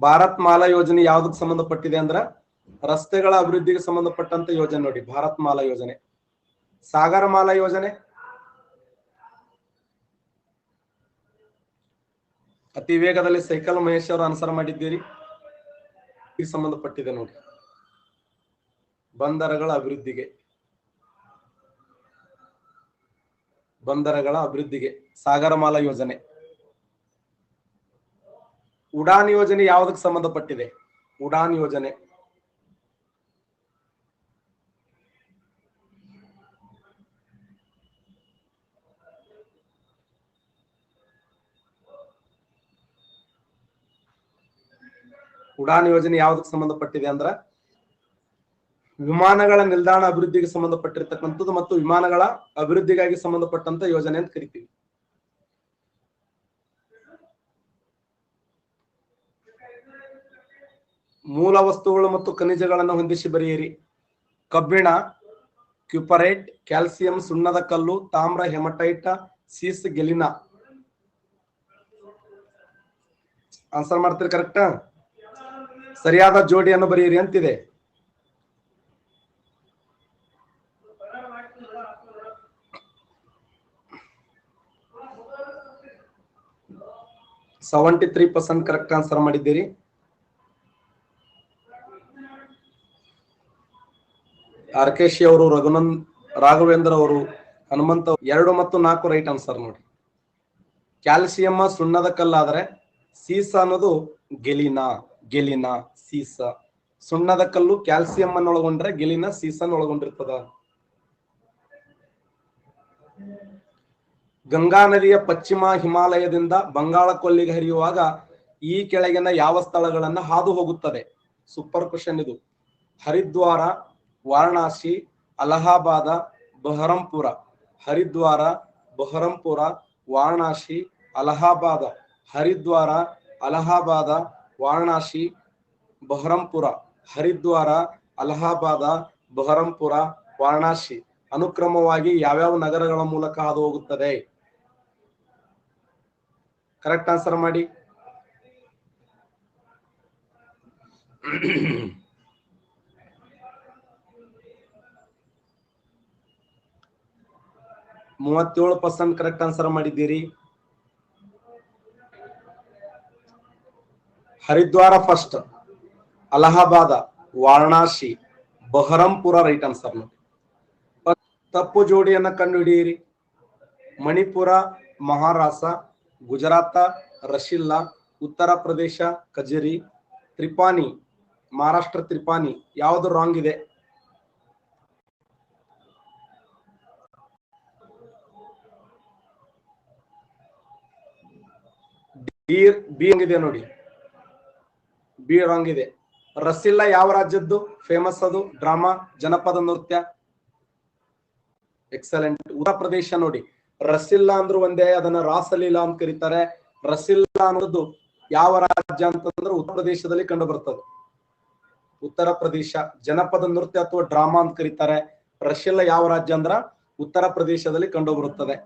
ಭಾರತ್ ಮಾಲಾ ಯೋಜನೆ ಯಾವುದಕ್ಕೆ ಸಂಬಂಧಪಟ್ಟಿದೆ ಅಂದ್ರ ರಸ್ತೆಗಳ ಅಭಿವೃದ್ಧಿಗೆ ಸಂಬಂಧಪಟ್ಟಂತ ಯೋಜನೆ ನೋಡಿ, ಭಾರತ್ ಮಾಲಾ ಯೋಜನೆ. ಸಾಗರ ಮಾಲಾ ಯೋಜನೆ ಅತಿ ವೇಗದಲ್ಲಿ ಸೈಕಲ್ ಮಹೇಶ್ ಅವರು ಆನ್ಸರ್ ಮಾಡಿದ್ದೀರಿ. ಸಂಬಂಧಪಟ್ಟಿದೆ ನೋಡಿ, ಬಂದರಗಳ ಅಭಿವೃದ್ಧಿಗೆ. ಬಂದರಗಳ ಅಭಿವೃದ್ಧಿಗೆ ಸಾಗರ ಮಾಲಾ ಯೋಜನೆ. ಉಡಾನ್ ಯೋಜನೆ ಯಾವುದಕ್ಕೆ ಸಂಬಂಧಪಟ್ಟಿದೆ? ಉಡಾನ್ ಯೋಜನೆ ಉಡಾನ್ ಯೋಜನೆ ಯಾವುದಕ್ಕೆ ಸಂಬಂಧಪಟ್ಟಿದೆ ಅಂದ್ರ ವಿಮಾನಗಳ ನಿಲ್ದಾಣ ಅಭಿವೃದ್ಧಿಗೆ ಸಂಬಂಧಪಟ್ಟಿರ್ತಕ್ಕಂಥದ್ದು ಮತ್ತು ವಿಮಾನಗಳ ಅಭಿವೃದ್ಧಿಗಾಗಿ ಸಂಬಂಧಪಟ್ಟಂತ ಯೋಜನೆ ಅಂತ ಕರಿತೀವಿ. ಮೂಲ ವಸ್ತುಗಳು ಮತ್ತು ಖನಿಜಗಳನ್ನು ಹೊಂದಿಸಿ ಬರೆಯಿರಿ. ಕಬ್ಬಿಣ, ಕ್ಯೂಪರೇಟ್, ಕ್ಯಾಲ್ಸಿಯಂ, ಸುಣ್ಣದ ಕಲ್ಲು, ತಾಮ್ರ, ಹೆಮಟೈಟ್, ಸೀಸ್, ಗೆಲಿನಾ. ಆನ್ಸರ್ ಮಾಡ್ತೀರಿ ಕರೆಕ್ಟ್? ಸರಿಯಾದ ಜೋಡಿಯನ್ನು ಬರೆಯಿರಿ ಅಂತಿದೆ. %73 ಕರೆಕ್ಟ್ ಆನ್ಸರ್ ಮಾಡಿದ್ದೀರಿ. ಆರ್ಕೇಶಿ ಅವರು, ರಾಘವೇಂದ್ರ ಅವರು, ಹನುಮಂತ 2 ಮತ್ತು 4 ರೈಟ್ ಆನ್ಸರ್ ನೋಡಿ. ಕ್ಯಾಲ್ಸಿಯಂ ಸುಣ್ಣದ ಕಲ್ಲಾದ್ರೆ ಸೀಸ ಅನ್ನೋದು ಗೆಲಿನಾ ಸೀಸ. ಸುಣ್ಣದ ಕಲ್ಲು ಕ್ಯಾಲ್ಸಿಯಂ ಅನ್ನು ಒಳಗೊಂಡ್ರೆ ಗೆಲಿನ ಸೀಸನ್ ಒಳಗೊಂಡಿರ್ತದ. ಗಂಗಾ ನದಿಯ ಪಶ್ಚಿಮ ಹಿಮಾಲಯದಿಂದ ಬಂಗಾಳ ಕೊಲ್ಲಿಗೆ ಹರಿಯುವಾಗ ಈ ಕೆಳಗಿನ ಯಾವ ಸ್ಥಳಗಳನ್ನ ಹಾದು ಹೋಗುತ್ತದೆ? ಸೂಪರ್ ಕ್ವಶನ್ ಇದು. ಹರಿದ್ವಾರ, ವಾರಣಾಸಿ, ಅಲಹಾಬಾದ, ಬಹರಂಪುರ. ಹರಿದ್ವಾರ, ಬಹರಂಪುರ, ವಾರಣಾಸಿ, ಅಲಹಾಬಾದ. ಹರಿದ್ವಾರ, ಅಲಹಾಬಾದ, ವಾರಣಾಸಿ, ಬಹರಂಪುರ. ಹರಿದ್ವಾರ, ಅಲಹಾಬಾದ, ಬಹರಂಪುರ, ವಾರಣಾಸಿ ಅನುಕ್ರಮವಾಗಿ ಯಾವ್ಯಾವ ನಗರಗಳ ಮೂಲಕ ಹಾದು ಹೋಗುತ್ತದೆ? ಕರೆಕ್ಟ್ ಆನ್ಸರ್ ಮಾಡಿ. %37 ಕರೆಕ್ಟ್ ಆನ್ಸರ್ ಮಾಡಿದ್ದೀರಿ. Haridwar first, Allahabad, Varanasi, Baharampur right answer ನೋಡಿ. ತಪ್ಪು ಜೋಡಿಯನ್ನ ಕಂಡು ಹಿಡಿಯಿರಿ. ಮಣಿಪುರ, ಮಹಾರಾಷ್ಟ್ರ, ಗುಜರಾತ, ರಶಿಲ್ಲಾ, ಉತ್ತರ ಪ್ರದೇಶ, ಕಜರಿ, ತ್ರಿಪಾನಿ, ಮಹಾರಾಷ್ಟ್ರ ತ್ರಿಪಾನಿ. ಯಾವುದು ರಾಂಗ್ ಇದೆ? ಬಿ ರಾಂಗ್ ಇದೆ ನೋಡಿ. ಬಿ ರಾಂಗ್ ಇದೆ. ರಸಿಲ್ಲಾ ಯಾವ ರಾಜ್ಯದ್ದು ಫೇಮಸ್ ಅದು ಡ್ರಾಮಾ ಜನಪದ ನೃತ್ಯ? ಎಕ್ಸಲೆಂಟ್. ಉತ್ತರ ಪ್ರದೇಶ ನೋಡಿ, ರಸಿಲ್ಲಾ ಅಂದ್ರೂ ಒಂದೇ, ಅದನ್ನ ರಾಸಲೀಲಾ ಅಂತ ಕರೀತಾರೆ. ರಸಿಲ್ಲಾ ಅನ್ನೋದು ಯಾವ ರಾಜ್ಯ ಅಂತಂದ್ರೆ ಉತ್ತರ ಪ್ರದೇಶದಲ್ಲಿ ಕಂಡು ಬರ್ತದೆ. ಉತ್ತರ ಪ್ರದೇಶ ಜನಪದ ನೃತ್ಯ ಅಥವಾ ಡ್ರಾಮಾ ಅಂತ ಕರೀತಾರೆ. ರಸಿಲ್ಲಾ ಯಾವ ರಾಜ್ಯ ಅಂದ್ರ ಉತ್ತರ ಪ್ರದೇಶದಲ್ಲಿ ಕಂಡು ಬರುತ್ತದೆ.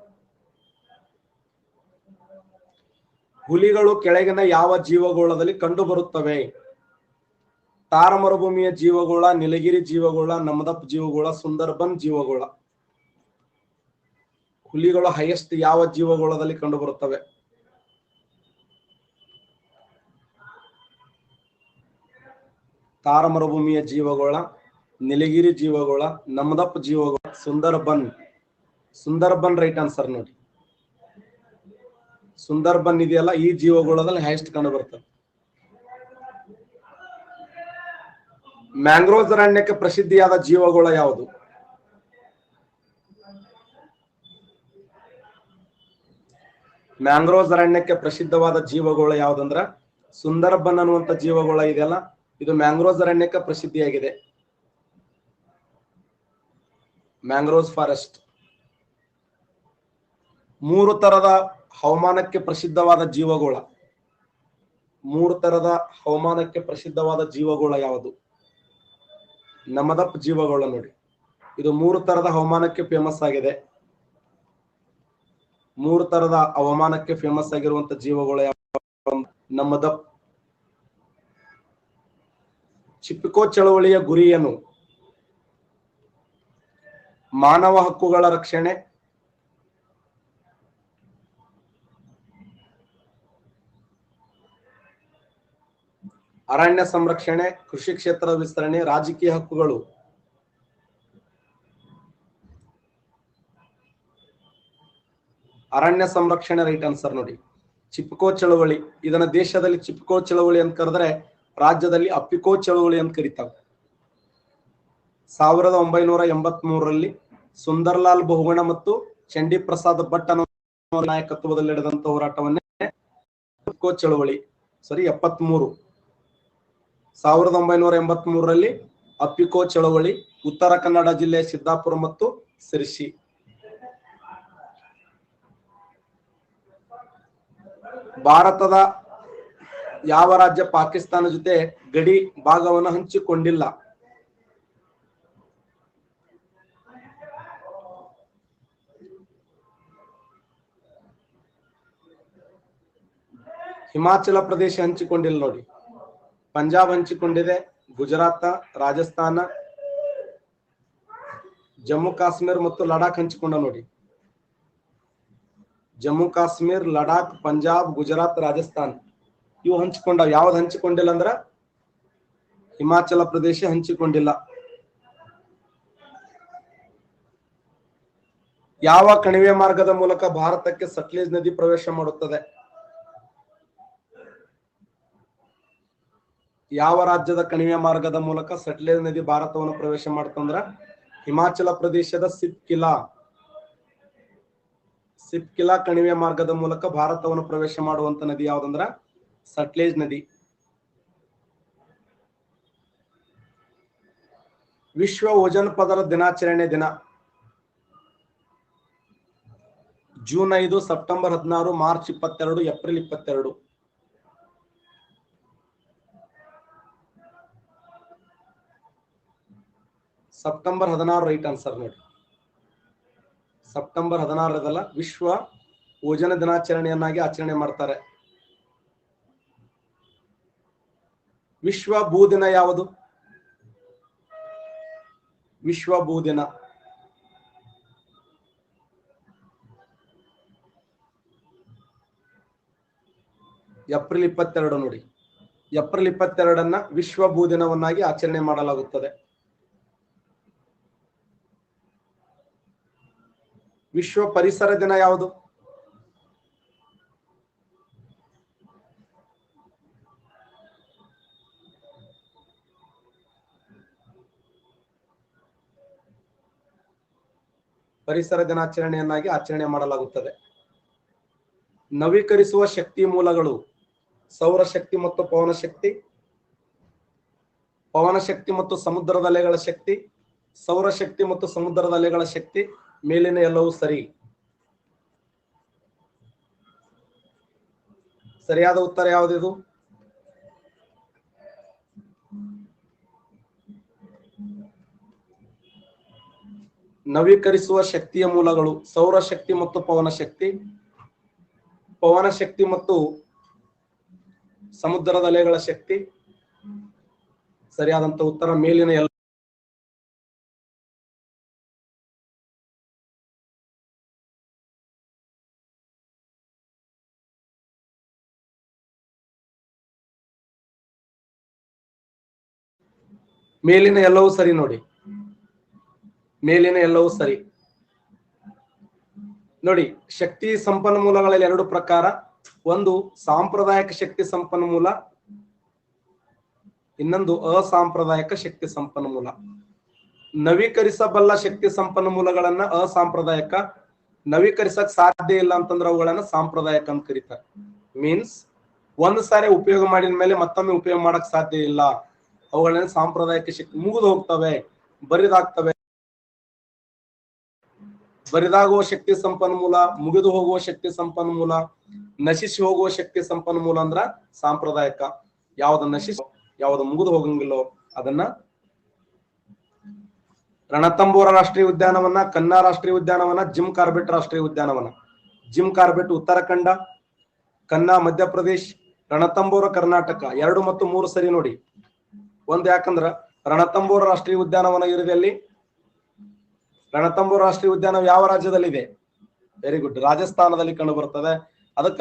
ಹುಲಿಗಳು ಕೆಳಗಿನ ಯಾವ ಜೀವಗೋಳದಲ್ಲಿ ಕಂಡು ಬರುತ್ತವೆ? ತಾರ ಮರುಭೂಮಿಯ ಜೀವಗೋಳ, ನೀಲಗಿರಿ ಜೀವಗೋಳ, ನಮದಪ್ ಜೀವಗೋಳ, ಸುಂದರ್ಬನ್ ಜೀವಗೋಳ. ಹುಲಿಗಳು ಹೈಯೆಸ್ಟ್ ಯಾವ ಜೀವಗೋಳದಲ್ಲಿ ಕಂಡು ಬರುತ್ತವೆ? ತಾರ ಮರುಭೂಮಿಯ ಜೀವಗೋಳ, ನೀಲಗಿರಿ ಜೀವಗೋಳ, ನಮದಪ್ ಜೀವಗೋಳ, ಸುಂದರ್ಬನ್. ಸುಂದರ್ಬನ್ ರೈಟ್ ಆನ್ಸರ್ ನೋಡಿ. ಸುಂದರ್ಬನ್ ಇದೆಯಲ್ಲ, ಈ ಜೀವಗೋಳದಲ್ಲಿ ಹೈಯೆಸ್ಟ್ ಕಂಡು ಬರ್ತದೆ. ಮ್ಯಾಂಗ್ರೋವ್ಸ್ ಅರಣ್ಯಕ್ಕೆ ಪ್ರಸಿದ್ಧಿಯಾದ ಜೀವಗೋಳ ಯಾವುದು? ಮ್ಯಾಂಗ್ರೋವ್ಸ್ ಅರಣ್ಯಕ್ಕೆ ಪ್ರಸಿದ್ಧವಾದ ಜೀವಗೋಳ ಯಾವುದಂದ್ರ ಸುಂದರ್ಬನ್ ಅನ್ನುವಂತ ಜೀವಗೋಳ ಇದೆಯಲ್ಲ, ಇದು ಮ್ಯಾಂಗ್ರೋವ್ಸ್ ಅರಣ್ಯಕ್ಕೆ ಪ್ರಸಿದ್ಧಿಯಾಗಿದೆ. Mangroves forest. 3 ತರದ ಹವಾಮಾನಕ್ಕೆ ಪ್ರಸಿದ್ಧವಾದ ಜೀವಗೋಳ. 3 ತರದ ಹವಾಮಾನಕ್ಕೆ ಪ್ರಸಿದ್ಧವಾದ ಜೀವಗೋಳ ಯಾವುದು? ನಮದಪ್ ಜೀವಗೋಳ ನೋಡಿ, ಇದು 3 ತರದ ಹವಾಮಾನಕ್ಕೆ ಫೇಮಸ್ ಆಗಿದೆ. 3 ತರದ ಹವಾಮಾನಕ್ಕೆ ಫೇಮಸ್ ಆಗಿರುವಂತ ಜೀವಗೋಳ ಯಾವುದು? ನಮದಪ್. ಚಿಪ್ಕೋ ಚಳವಳಿಯ ಗುರಿ ಏನು? ಮಾನವ ಹಕ್ಕುಗಳ ರಕ್ಷಣೆ, ಅರಣ್ಯ ಸಂರಕ್ಷಣೆ, ಕೃಷಿ ಕ್ಷೇತ್ರದ ವಿಸ್ತರಣೆ, ರಾಜಕೀಯ ಹಕ್ಕುಗಳು. ಅರಣ್ಯ ಸಂರಕ್ಷಣೆ ರೈಟ್ ಆನ್ಸರ್ ನೋಡಿ. ಚಿಪ್ಕೋ ಚಳವಳಿ, ಇದನ್ನ ದೇಶದಲ್ಲಿ ಚಿಪ್ಕೋ ಚಳವಳಿ ಅಂತ ಕರೆದ್ರೆ ರಾಜ್ಯದಲ್ಲಿ ಅಪ್ಪಿಕೋ ಚಳವಳಿ ಅಂತ ಕರೀತಾವೆ. 1983ರಲ್ಲಿ ಸುಂದರ್ಲಾಲ್ ಬಹುಗುಣ ಮತ್ತು ಚಂಡಿ ಪ್ರಸಾದ್ ಭಟ್ ಅನ್ನೋ ನಾಯಕತ್ವದಲ್ಲಿ ನಡೆದಂತ ಹೋರಾಟವನ್ನೇ ಚಿಪ್ಕೋ ಚಳವಳಿ. 1983ರಲ್ಲಿ ಅಪ್ಪಿಕೋ ಚಳವಳಿ, ಉತ್ತರ ಕನ್ನಡ ಜಿಲ್ಲೆಯ ಸಿದ್ದಾಪುರ ಮತ್ತು ಸಿರ್ಸಿ. ಭಾರತದ ಯಾವ ರಾಜ್ಯ ಪಾಕಿಸ್ತಾನ ಜೊತೆ ಗಡಿ ಭಾಗವನ್ನು ಹಂಚಿಕೊಂಡಿಲ್ಲ? ಹಿಮಾಚಲ ಪ್ರದೇಶ ಹಂಚಿಕೊಂಡಿಲ್ಲ ನೋಡಿ. ಪಂಜಾಬ್ ಹಂಚಿಕೊಂಡಿದೆ, ಗುಜರಾತ್, ರಾಜಸ್ಥಾನ, ಜಮ್ಮು ಕಾಶ್ಮೀರ್ ಮತ್ತು ಲಡಾಖ್ ಹಂಚಿಕೊಂಡ ನೋಡಿ. ಜಮ್ಮು ಕಾಶ್ಮೀರ್, ಲಡಾಖ್, ಪಂಜಾಬ್, ಗುಜರಾತ್, ರಾಜಸ್ಥಾನ್ ಇವು ಹಂಚಿಕೊಂಡ. ಯಾವ್ದು ಹಂಚಿಕೊಂಡಿಲ್ಲ ಅಂದ್ರ ಹಿಮಾಚಲ ಪ್ರದೇಶ ಹಂಚಿಕೊಂಡಿಲ್ಲ. ಯಾವ ಕಣಿವೆ ಮಾರ್ಗದ ಮೂಲಕ ಭಾರತಕ್ಕೆ ಸಟ್ಲೇಜ್ ನದಿ ಪ್ರವೇಶ ಮಾಡುತ್ತದೆ? ಯಾವ ರಾಜ್ಯದ ಕಣಿವೆ ಮಾರ್ಗದ ಮೂಲಕ ಸಟ್ಲೇಜ್ ನದಿ ಭಾರತವನ್ನು ಪ್ರವೇಶ ಮಾಡ್ತಂದ್ರ ಹಿಮಾಚಲ ಪ್ರದೇಶದ ಸಿಪ್ಕಿಲಾ ಕಣಿವೆ ಮಾರ್ಗದ ಮೂಲಕ ಭಾರತವನ್ನು ಪ್ರವೇಶ ಮಾಡುವಂತ ನದಿ ಯಾವುದಂದ್ರ ಸಟ್ಲೇಜ್ ನದಿ. ವಿಶ್ವ ಓಜೋನ್ ಪದರ ದಿನಾಚರಣೆ ದಿನ June 5, September 16, March 22, April 22. September 16 right answer ನೋಡಿ. ಸೆಪ್ಟೆಂಬರ್ 16 ವಿಶ್ವ ಓಜೋನ್ ದಿನಾಚರಣೆಯನ್ನಾಗಿ ಆಚರಣೆ ಮಾಡ್ತಾರೆ. ವಿಶ್ವ ಭೂ ದಿನ ಯಾವುದು? ವಿಶ್ವ ಭೂ ದಿನ ಏಪ್ರಿಲ್ 22 ನೋಡಿ. ಏಪ್ರಿಲ್ 22 ವಿಶ್ವ ಭೂ ದಿನವನ್ನಾಗಿ ಆಚರಣೆ ಮಾಡಲಾಗುತ್ತದೆ. ವಿಶ್ವ ಪರಿಸರ ದಿನ ಯಾವುದು? ಪರಿಸರ ದಿನಾಚರಣೆಯನ್ನಾಗಿ ಆಚರಣೆ ಮಾಡಲಾಗುತ್ತದೆ. ನವೀಕರಿಸುವ ಶಕ್ತಿ ಮೂಲಗಳು ಸೌರಶಕ್ತಿ ಮತ್ತು ಪವನ ಶಕ್ತಿ. ಪವನ ಶಕ್ತಿ ಮತ್ತು ಸಮುದ್ರದ ಅಲೆಗಳ ಶಕ್ತಿ, ಸೌರಶಕ್ತಿ ಮತ್ತು ಸಮುದ್ರದ ಅಲೆಗಳ ಶಕ್ತಿ, ಮೇಲಿನ ಎಲ್ಲವೂ ಸರಿ. ಸರಿಯಾದ ಉತ್ತರ ಯಾವುದಿದು? ನವೀಕರಿಸುವ ಶಕ್ತಿಯ ಮೂಲಗಳು ಸೌರಶಕ್ತಿ ಮತ್ತು ಪವನ ಶಕ್ತಿ, ಪವನ ಶಕ್ತಿ ಮತ್ತು ಸಮುದ್ರದ ಅಲೆಗಳ ಶಕ್ತಿ. ಸರಿಯಾದಂತ ಉತ್ತರ ಮೇಲಿನ ಎಲ್ಲ. ಮೇಲಿನ ಎಲ್ಲವೂ ಸರಿ ನೋಡಿ, ಮೇಲಿನ ಎಲ್ಲವೂ ಸರಿ ನೋಡಿ. ಶಕ್ತಿ ಸಂಪನ್ಮೂಲಗಳಲ್ಲಿ ಎರಡು ಪ್ರಕಾರ, ಒಂದು ಸಾಂಪ್ರದಾಯಿಕ ಶಕ್ತಿ ಸಂಪನ್ಮೂಲ, ಇನ್ನೊಂದು ಅಸಾಂಪ್ರದಾಯಿಕ ಶಕ್ತಿ ಸಂಪನ್ಮೂಲ. ನವೀಕರಿಸಬಲ್ಲ ಶಕ್ತಿ ಸಂಪನ್ಮೂಲಗಳನ್ನ ಅಸಾಂಪ್ರದಾಯಿಕ, ನವೀಕರಿಸಕ್ ಸಾಧ್ಯ ಇಲ್ಲ ಅಂತಂದ್ರೆ ಅವುಗಳನ್ನ ಸಾಂಪ್ರದಾಯಿಕ ಅಂತ ಕರೀತಾರೆ. ಮೀನ್ಸ್ ಒಂದ್ ಸಾರಿ ಉಪಯೋಗ ಮಾಡಿದ ಮೇಲೆ ಮತ್ತೊಮ್ಮೆ ಉಪಯೋಗ ಮಾಡಕ್ ಸಾಧ್ಯ ಇಲ್ಲ, ಅವುಗಳನ್ನ ಸಾಂಪ್ರದಾಯಿಕ ಶಕ್ತಿ. ಮುಗಿದು ಹೋಗ್ತವೆ, ಬರಿದಾಗ್ತವೆ. ಬರಿದಾಗುವ ಶಕ್ತಿ ಸಂಪನ್ಮೂಲ, ಮುಗಿದು ಹೋಗುವ ಶಕ್ತಿ ಸಂಪನ್ಮೂಲ, ನಶಿಸಿ ಹೋಗುವ ಶಕ್ತಿ ಸಂಪನ್ಮೂಲ ಅಂದ್ರ ಸಾಂಪ್ರದಾಯಿಕ. ಯಾವ್ದು ನಶಿಸಿ ಯಾವ್ದು ಮುಗಿದು ಹೋಗಂಗಿಲ್ಲೋ ಅದನ್ನ. ರಣತಂಬೋರ ರಾಷ್ಟ್ರೀಯ ಉದ್ಯಾನವನ, ಕನ್ನಾ ರಾಷ್ಟ್ರೀಯ ಉದ್ಯಾನವನ, ಜಿಮ್ ಕಾರ್ಬೆಟ್ ರಾಷ್ಟ್ರೀಯ ಉದ್ಯಾನವನ. Jim Corbett Uttarakhand, Kanha Madhya Pradesh, Ranthambore Karnataka. 2 ಮತ್ತು 3 ಸರಿ ನೋಡಿ. ಒಂದ್ ಯಾಕಂದ್ರ ರಣತಂಬೋರ ರಾಷ್ಟ್ರೀಯ ಉದ್ಯಾನವನ ಇರುದಲ್ಲಿ, ರಣತಂಬೋರ ರಾಷ್ಟ್ರೀಯ ಉದ್ಯಾನ ಯಾವ ರಾಜ್ಯದಲ್ಲಿದೆ? ವೆರಿ ಗುಡ್, ರಾಜಸ್ಥಾನದಲ್ಲಿ ಕಂಡು ಬರುತ್ತದೆ. ಅದಕ್ಕ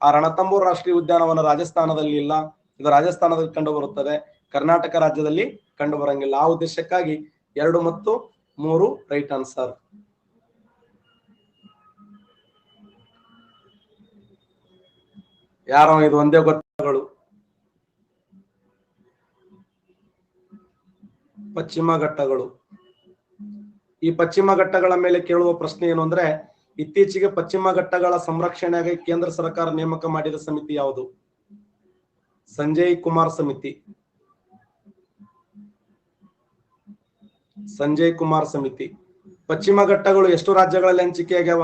ಆ ರಣತಂಬೋರ ರಾಷ್ಟ್ರೀಯ ಉದ್ಯಾನವನ ರಾಜಸ್ಥಾನದಲ್ಲಿ ಇಲ್ಲ, ಇದು ರಾಜಸ್ಥಾನದಲ್ಲಿ ಕಂಡು ಬರುತ್ತದೆ, ಕರ್ನಾಟಕ ರಾಜ್ಯದಲ್ಲಿ ಕಂಡು ಬರಂಗಿಲ್ಲ. ಆ ಉದ್ದೇಶಕ್ಕಾಗಿ 2 ಮತ್ತು 3 ರೈಟ್ ಆನ್ಸರ್. ಯಾರೋ ಇದು ಒಂದೇ ಗೊತ್ತಗಳು. ಪಶ್ಚಿಮ ಘಟ್ಟಗಳು. ಈ ಪಶ್ಚಿಮ ಘಟ್ಟಗಳ ಮೇಲೆ ಕೇಳುವ ಪ್ರಶ್ನೆ ಏನು ಅಂದ್ರೆ, ಇತ್ತೀಚೆಗೆ ಪಶ್ಚಿಮ ಘಟ್ಟಗಳ ಸಂರಕ್ಷಣೆಗೆ ಕೇಂದ್ರ ಸರ್ಕಾರ ನೇಮಕ ಮಾಡಿದ ಸಮಿತಿ ಯಾವುದು? ಸಂಜಯ್ ಕುಮಾರ್ ಸಮಿತಿ. ಸಂಜಯ್ ಕುಮಾರ್ ಸಮಿತಿ. ಪಶ್ಚಿಮ ಘಟ್ಟಗಳು ಎಷ್ಟು ರಾಜ್ಯಗಳಲ್ಲಿ ಹಂಚಿಕೆ ಆಗ್ಯಾವ?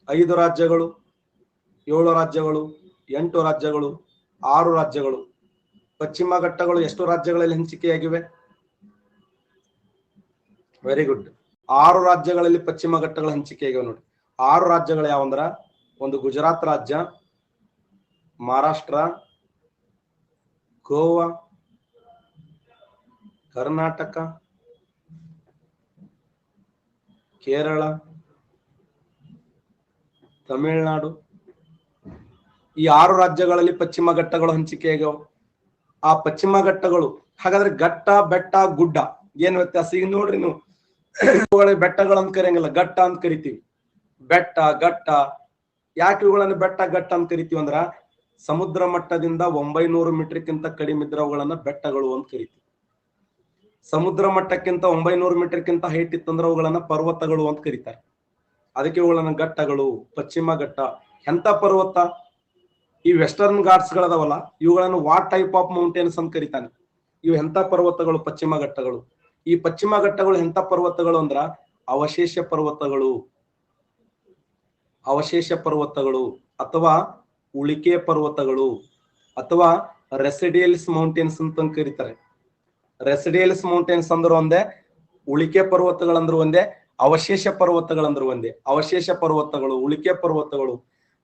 5 ರಾಜ್ಯಗಳು, 7 ರಾಜ್ಯಗಳು, 8 ರಾಜ್ಯಗಳು, 6 ರಾಜ್ಯಗಳು. ಪಶ್ಚಿಮ ಘಟ್ಟಗಳು ಎಷ್ಟು ರಾಜ್ಯಗಳಲ್ಲಿ ಹಂಚಿಕೆಯಾಗಿವೆ? ವೆರಿ ಗುಡ್, 6 ರಾಜ್ಯಗಳಲ್ಲಿ ಪಶ್ಚಿಮ ಘಟ್ಟಗಳ ಹಂಚಿಕೆಯಾಗಿವೆ ನೋಡಿ. 6 ರಾಜ್ಯಗಳು ಯಾವಂದ್ರ, ಒಂದು ಗುಜರಾತ್ ರಾಜ್ಯ, ಮಹಾರಾಷ್ಟ್ರ, ಗೋವಾ, ಕರ್ನಾಟಕ, ಕೇರಳ, ತಮಿಳುನಾಡು. ಈ 6 ರಾಜ್ಯಗಳಲ್ಲಿ ಪಶ್ಚಿಮ ಘಟ್ಟಗಳು ಹಂಚಿಕೆಯಾಗ್ಯಾವ. ಆ ಪಶ್ಚಿಮ ಘಟ್ಟಗಳು, ಹಾಗಾದ್ರೆ ಘಟ್ಟ, ಬೆಟ್ಟ, ಗುಡ್ಡ ಏನ್ ವ್ಯತ್ಯಾಸ? ಈಗ ನೋಡ್ರಿ ನೀವು, ಬೆಟ್ಟಗಳು ಅಂತ ಕರೆಯಂಗಿಲ್ಲ, ಘಟ್ಟ ಅಂತ ಕರಿತೀವಿ. ಬೆಟ್ಟ, ಘಟ್ಟ. ಯಾಕೆ ಇವುಗಳನ್ನ ಬೆಟ್ಟ, ಘಟ್ಟ ಅಂತ ಕರಿತೀವಿ ಅಂದ್ರ, ಸಮುದ್ರ ಮಟ್ಟದಿಂದ 900 ಮೀಟರ್ಕ್ಕಿಂತ ಕಡಿಮೆ ಇದ್ರೆ ಅವುಗಳನ್ನ ಬೆಟ್ಟಗಳು ಅಂತ ಕರಿತೀವಿ. ಸಮುದ್ರ ಮಟ್ಟಕ್ಕಿಂತ 900 ಮೀಟರ್ಕ್ಕಿಂತ ಹೈಟ್ ಇತ್ತಂದ್ರೆ ಅವುಗಳನ್ನ ಪರ್ವತಗಳು ಅಂತ ಕರೀತಾರೆ. ಅದಕ್ಕೆ ಇವುಗಳನ್ನ ಘಟ್ಟಗಳು. ಪಶ್ಚಿಮ ಘಟ್ಟ ಎಂತ ಪರ್ವತ? ಈ ವೆಸ್ಟರ್ನ್ ಘಾಟ್ಸ್ ಗಳದಾವಲ್ಲ, ಇವುಗಳನ್ನು ವಾಟ್ ಟೈಪ್ ಆಫ್ ಮೌಂಟೇನ್ಸ್ ಅಂತ ಕರೀತಾನೆ. ಇವು ಎಂತ ಪರ್ವತಗಳು? ಪಶ್ಚಿಮ ಘಟ್ಟಗಳು. ಈ ಪಶ್ಚಿಮ ಘಟ್ಟಗಳು ಎಂತ ಪರ್ವತಗಳು ಅಂದ್ರ ಅವಶೇಷ ಪರ್ವತಗಳು. ಅವಶೇಷ ಪರ್ವತಗಳು ಅಥವಾ ಉಳಿಕೆ ಪರ್ವತಗಳು ಅಥವಾ ರೆಸಿಡಿಯಲ್ಸ್ ಮೌಂಟೇನ್ಸ್ ಅಂತ ಕರೀತಾರೆ. ರೆಸಿಡಿಯಲ್ಸ್ ಮೌಂಟೇನ್ಸ್ ಅಂದ್ರು ಒಂದೇ, ಉಳಿಕೆ ಪರ್ವತಗಳಂದ್ರು ಒಂದೇ, ಅವಶೇಷ ಪರ್ವತಗಳಂದ್ರು ಒಂದೇ. ಅವಶೇಷ ಪರ್ವತಗಳು, ಉಳಿಕೆ ಪರ್ವತಗಳು,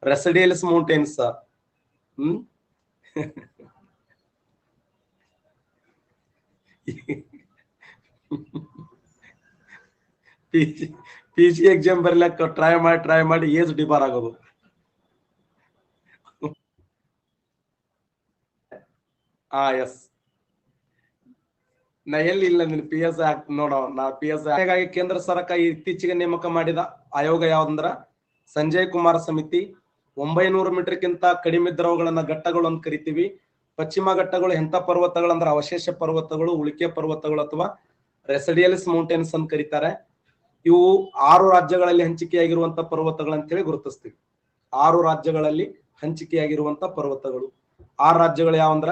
ರೆಸಿಡಿಯಲ್ಸ್ ಮೌಂಟೇನ್ಸ್. ಪಿಜಿ ಎಕ್ಸಾಮ್ ಬರಲಿಕ್ಕೆ ಟ್ರೈ ಮಾಡಿ ಏಜ್ ಡಿಪಾರ್ ಆಗೋದು. ಎಸ್, ನಾ ಎಲ್ಲಿ ಇಲ್ಲ, ನೀನು PSI ನೋಡೋ. ನಾ PSI ಕೇಂದ್ರ ಸರ್ಕಾರ ಇತ್ತೀಚೆಗೆ ನೇಮಕ ಮಾಡಿದ ಆಯೋಗ ಯಾವ್ದಂದ್ರ ಸಂಜಯ್ ಕುಮಾರ್ ಸಮಿತಿ. 900 ಮೀಟರ್ಕ್ಕಿಂತ ಕಡಿಮೆ ಇದ್ದವುಗಳನ್ನ ಘಟ್ಟಗಳು ಅಂತ ಕರಿತೀವಿ. ಪಶ್ಚಿಮ ಘಟ್ಟಗಳು ಎಂತ ಪರ್ವತಗಳಂದ್ರ ಅವಶೇಷ ಪರ್ವತಗಳು, ಉಳಿಕೆ ಪರ್ವತಗಳು ಅಥವಾ ರೆಸಿಡಿಯಲ್ಸ್ ಮೌಂಟೇನ್ಸ್ ಅಂತ ಕರೀತಾರೆ. ಇವು 6 ರಾಜ್ಯಗಳಲ್ಲಿ ಹಂಚಿಕೆಯಾಗಿರುವಂತ ಪರ್ವತಗಳು ಅಂತ ಹೇಳಿ ಗುರುತಿಸ್ತೀವಿ. 6 ರಾಜ್ಯಗಳಲ್ಲಿ ಹಂಚಿಕೆಯಾಗಿರುವಂತ ಪರ್ವತಗಳು. 6 ರಾಜ್ಯಗಳು ಯಾವಂದ್ರ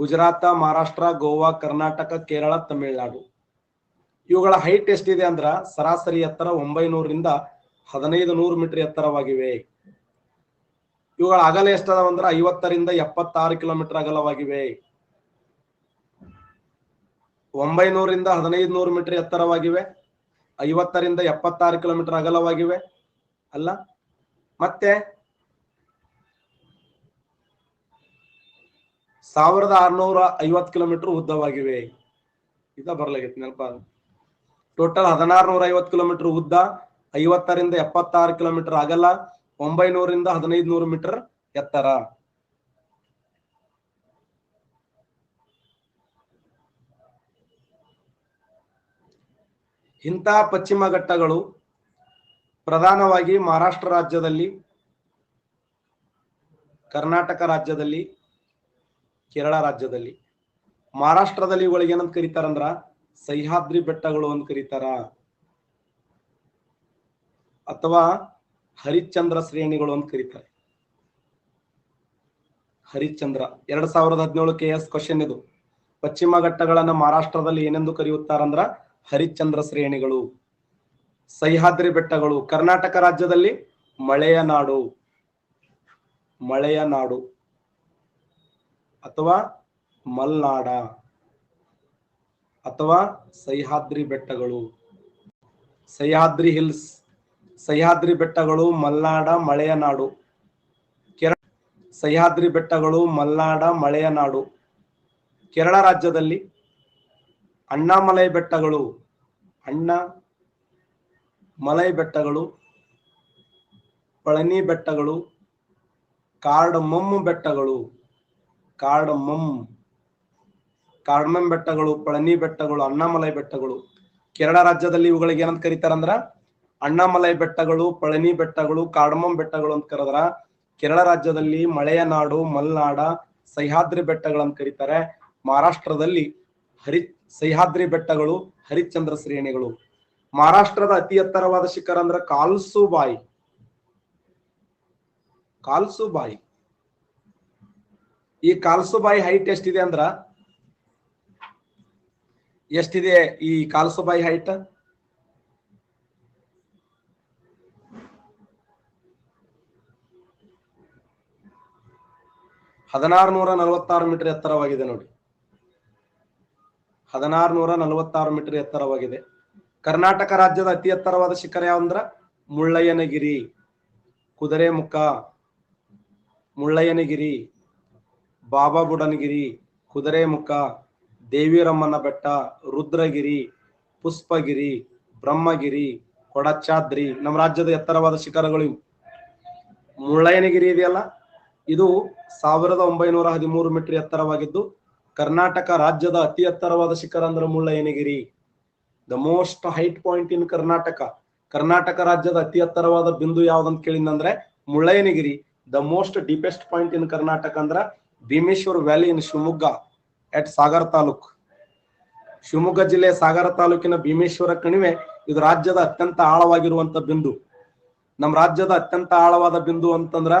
ಗುಜರಾತ, ಮಹಾರಾಷ್ಟ್ರ, ಗೋವಾ, ಕರ್ನಾಟಕ, ಕೇರಳ, ತಮಿಳುನಾಡು. ಇವುಗಳ ಹೈಟ್ ಎಷ್ಟಿದೆ ಅಂದ್ರ ಸರಾಸರಿ ಎತ್ತರ 900ರಿಂದ 1500 ಮೀಟರ್ ಎತ್ತರವಾಗಿವೆ. ಇವುಗಳ ಅಗಲ ಎಷ್ಟದಾವಂದ್ರ 50ರಿಂದ 76 ಕಿಲೋಮೀಟರ್ ಅಗಲವಾಗಿವೆ. 900ರಿಂದ 1500 ಮೀಟರ್ ಎತ್ತರವಾಗಿವೆ, 50ರಿಂದ 76 ಕಿಲೋಮೀಟರ್ ಅಗಲವಾಗಿವೆ ಅಲ್ಲ. ಮತ್ತೆ 1650 ಕಿಲೋಮೀಟರ್ ಉದ್ದವಾಗಿವೆ. ಇದ ಬರ್ಲಾಗೈತಿ ನೆನಪ. ಟೋಟಲ್ 1650 ಕಿಲೋಮೀಟರ್ ಉದ್ದ, 50ರಿಂದ 76 ಕಿಲೋಮೀಟರ್ ಅಗಲ, 900ರಿಂದ 1500 ಮೀಟರ್ ಎತ್ತರ. ಇಂಥ ಪಶ್ಚಿಮ ಘಟ್ಟಗಳು ಪ್ರಧಾನವಾಗಿ ಮಹಾರಾಷ್ಟ್ರ ರಾಜ್ಯದಲ್ಲಿ, ಕರ್ನಾಟಕ ರಾಜ್ಯದಲ್ಲಿ, ಕೇರಳ ರಾಜ್ಯದಲ್ಲಿ. ಮಹಾರಾಷ್ಟ್ರದಲ್ಲಿ ಇವುಗಳಿಗೆ ಏನಂತ ಕರೀತಾರಂದ್ರ ಸಹ್ಯಾದ್ರಿ ಬೆಟ್ಟಗಳು ಅಂತ ಕರೀತಾರ, ಅಥವಾ ಹರಿಶ್ಚಂದ್ರ ಶ್ರೇಣಿಗಳು ಅಂತ ಕರೀತಾರೆ. ಹರಿಶ್ಚಂದ್ರ 2017 KS ಕ್ವಶನ್ ಇದು. ಪಶ್ಚಿಮ ಘಟ್ಟಗಳನ್ನ ಮಹಾರಾಷ್ಟ್ರದಲ್ಲಿ ಏನೆಂದು ಕರೆಯುತ್ತಾರಂದ್ರ ಹರಿಶ್ಚಂದ್ರ ಶ್ರೇಣಿಗಳು. ಸಹ್ಯಾದ್ರಿ ಬೆಟ್ಟಗಳು ಕರ್ನಾಟಕ ರಾಜ್ಯದಲ್ಲಿ ಮಳೆಯ ನಾಡು, ಮಳೆಯ ನಾಡು ಅಥವಾ ಮಲ್ನಾಡ ಅಥವಾ ಸಹ್ಯಾದ್ರಿ ಬೆಟ್ಟಗಳು, ಸಹ್ಯಾದ್ರಿ ಹಿಲ್ಸ್, ಸಹ್ಯಾದ್ರಿ ಬೆಟ್ಟಗಳು, ಮಲ್ನಾಡ, ಮಳೆಯ ನಾಡು. ಸಹ್ಯಾದ್ರಿ ಬೆಟ್ಟಗಳು, ಮಲ್ನಾಡ, ಮಳೆಯ ನಾಡು. ಕೇರಳ ರಾಜ್ಯದಲ್ಲಿ ಅಣ್ಣಾಮಲೈ ಬೆಟ್ಟಗಳು, ಅಣ್ಣಾಮಲೈ ಬೆಟ್ಟಗಳು, ಪಳನಿ ಬೆಟ್ಟಗಳು, ಕಾರ್ಡಮಮ್ ಬೆಟ್ಟಗಳು, ಕಾರ್ಡಮಮ್ ಬೆಟ್ಟಗಳು, ಪಳನಿ ಬೆಟ್ಟಗಳು, ಅಣ್ಣಾಮಲೈ ಬೆಟ್ಟಗಳು. ಕೇರಳ ರಾಜ್ಯದಲ್ಲಿ ಇವುಗಳಿಗೆ ಏನಂತ ಕರೀತಾರಂದ್ರ ಅಣ್ಣಾಮಲೈ ಬೆಟ್ಟಗಳು, ಪಳನಿ ಬೆಟ್ಟಗಳು, ಕಾರ್ಡಮಮ್ ಬೆಟ್ಟಗಳು ಅಂತ ಕರೆದ್ರ. ಕೇರಳ ರಾಜ್ಯದಲ್ಲಿ ಮಳೆಯ ನಾಡು, ಮಲ್ನಾಡ, ಸಹ್ಯಾದ್ರಿ ಬೆಟ್ಟಗಳಂತ ಕರೀತಾರೆ. ಮಹಾರಾಷ್ಟ್ರದಲ್ಲಿ ಸಹ್ಯಾದ್ರಿ ಬೆಟ್ಟಗಳು, ಹರಿಶ್ಚಂದ್ರ ಶ್ರೇಣಿಗಳು. ಮಹಾರಾಷ್ಟ್ರದ ಅತಿ ಎತ್ತರವಾದ ಶಿಖರ ಅಂದ್ರ ಕಾಲ್ಸುಬಾಯಿ. ಕಾಲ್ಸುಬಾಯಿ, ಈ ಕಾಲ್ಸುಬಾಯಿ ಹೈಟ್ ಎಷ್ಟಿದೆ ಅಂದ್ರ ಎಷ್ಟಿದೆ ಈ ಕಾಲ್ಸುಬಾಯಿ ಹೈಟ್? 1646 ಮೀಟರ್ ಎತ್ತರವಾಗಿದೆ ನೋಡಿ. 1646 ಮೀಟರ್ ಎತ್ತರವಾಗಿದೆ. ಕರ್ನಾಟಕ ರಾಜ್ಯದ ಅತಿ ಎತ್ತರವಾದ ಶಿಖರ ಯಾವಂದ್ರ ಮುಳ್ಳಯ್ಯನಗಿರಿ, ಕುದುರೆಮುಖ, ಮುಳ್ಳಯ್ಯನಗಿರಿ, ಬಾಬಾ ಬುಡನಗಿರಿ, ಕುದುರೆಮುಖ, ದೇವಿರಮ್ಮನ ಬೆಟ್ಟ, ರುದ್ರಗಿರಿ, ಪುಷ್ಪಗಿರಿ, ಬ್ರಹ್ಮಗಿರಿ, ಕೊಡಚಾದ್ರಿ. ನಮ್ಮ ರಾಜ್ಯದ ಎತ್ತರವಾದ ಶಿಖರಗಳು ಇವು. ಮುಳ್ಳಯ್ಯನಗಿರಿ ಇದೆಯಲ್ಲ, ಇದು 1913 ಮೀಟರ್ ಎತ್ತರವಾಗಿದ್ದು ಕರ್ನಾಟಕ ರಾಜ್ಯದ ಅತಿ ಎತ್ತರವಾದ ಶಿಖರ ಅಂದ್ರೆ Mullayanagiri. The most height point in Karnataka. Karnataka ರಾಜ್ಯದ ಅತಿ ಎತ್ತರವಾದ ಬಿಂದು ಯಾವ್ದಂತ ಕೇಳಿದಂದ್ರೆ Mullayanagiri. The most deepest point in Karnataka ಅಂದ್ರ Bhimeshwara valley in Shivamogga at Sagara taluk. Shivamogga ಜಿಲ್ಲೆ ಸಾಗರ ತಾಲೂಕಿನ ಭೀಮೇಶ್ವರ ಕಣಿವೆ ಇದು ರಾಜ್ಯದ ಅತ್ಯಂತ ಆಳವಾಗಿರುವಂತ ಬಿಂದು. ನಮ್ಮ ರಾಜ್ಯದ ಅತ್ಯಂತ ಆಳವಾದ ಬಿಂದು ಅಂತಂದ್ರ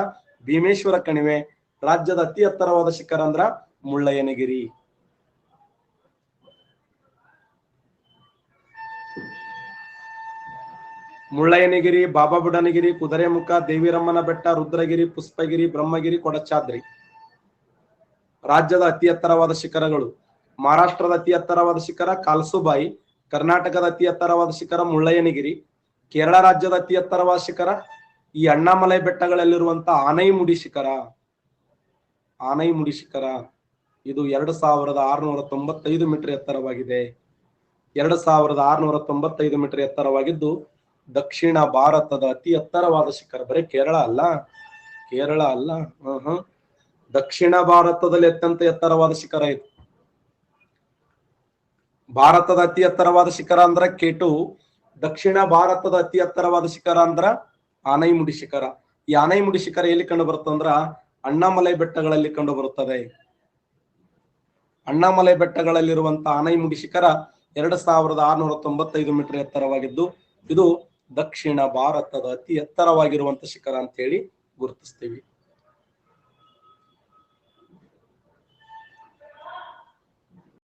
ಭೀಮೇಶ್ವರ ಕಣಿವೆ. ರಾಜ್ಯದ ಅತಿ ಎತ್ತರವಾದ ಶಿಖರ ಅಂದ್ರ ಮುಳ್ಳಯ್ಯನಗಿರಿ. ಮುಳ್ಳಯ್ಯನಗಿರಿ, ಬಾಬಾ ಬುಡನಗಿರಿ, ಕುದುರೆಮುಖ, ದೇವಿರಮ್ಮನ ಬೆಟ್ಟ, ರುದ್ರಗಿರಿ, ಪುಷ್ಪಗಿರಿ, ಬ್ರಹ್ಮಗಿರಿ, ಕೊಡಚಾದ್ರಿ. ರಾಜ್ಯದ ಅತಿ ಎತ್ತರವಾದ ಶಿಖರಗಳು. ಮಹಾರಾಷ್ಟ್ರದ ಅತಿ ಎತ್ತರವಾದ ಶಿಖರ ಕಾಲ್ಸುಬಾಯಿ, ಕರ್ನಾಟಕದ ಅತಿ ಎತ್ತರವಾದ ಶಿಖರ ಮುಳ್ಳಯ್ಯನಗಿರಿ, ಕೇರಳ ರಾಜ್ಯದ ಅತಿ ಎತ್ತರವಾದ ಶಿಖರ ಈ ಅಣ್ಣಾಮಲೈ ಬೆಟ್ಟಗಳಲ್ಲಿರುವಂತ ಆನೈಮುಡಿ ಶಿಖರ. ಆನೈಮುಡಿ ಶಿಖರ ಇದು 2695 ಮೀಟರ್ ಎತ್ತರವಾಗಿದೆ. 2695 ಮೀಟರ್ ಎತ್ತರವಾಗಿದ್ದು ದಕ್ಷಿಣ ಭಾರತದ ಅತಿ ಎತ್ತರವಾದ ಶಿಖರ. ಬರೀ ಕೇರಳ ಅಲ್ಲ, ದಕ್ಷಿಣ ಭಾರತದಲ್ಲಿ ಅತ್ಯಂತ ಎತ್ತರವಾದ ಶಿಖರ ಇದು. ಭಾರತದ ಅತಿ ಎತ್ತರವಾದ ಶಿಖರ ಅಂದ್ರ K2. ದಕ್ಷಿಣ ಭಾರತದ ಅತಿ ಎತ್ತರವಾದ ಶಿಖರ ಅಂದ್ರ ಆನೈಮುಡಿ ಶಿಖರ. ಈ ಆನೈಮುಡಿ ಶಿಖರ ಎಲ್ಲಿ ಕಂಡು ಬರುತ್ತಂದ್ರ ಅಣ್ಣಾಮಲೈ ಬೆಟ್ಟಗಳಲ್ಲಿ ಕಂಡು ಬರುತ್ತದೆ. ಅಣ್ಣಾಮಲೈ ಬೆಟ್ಟಗಳಲ್ಲಿರುವಂತ ಆನೈಮುಡಿ ಶಿಖರ 2695 ಮೀಟರ್ ಎತ್ತರವಾಗಿದ್ದು ಇದು ದಕ್ಷಿಣ ಭಾರತದ ಅತಿ ಎತ್ತರವಾಗಿರುವಂತ ಶಿಖರ ಅಂತ ಹೇಳಿ ಗುರುತಿಸ್ತೀವಿ.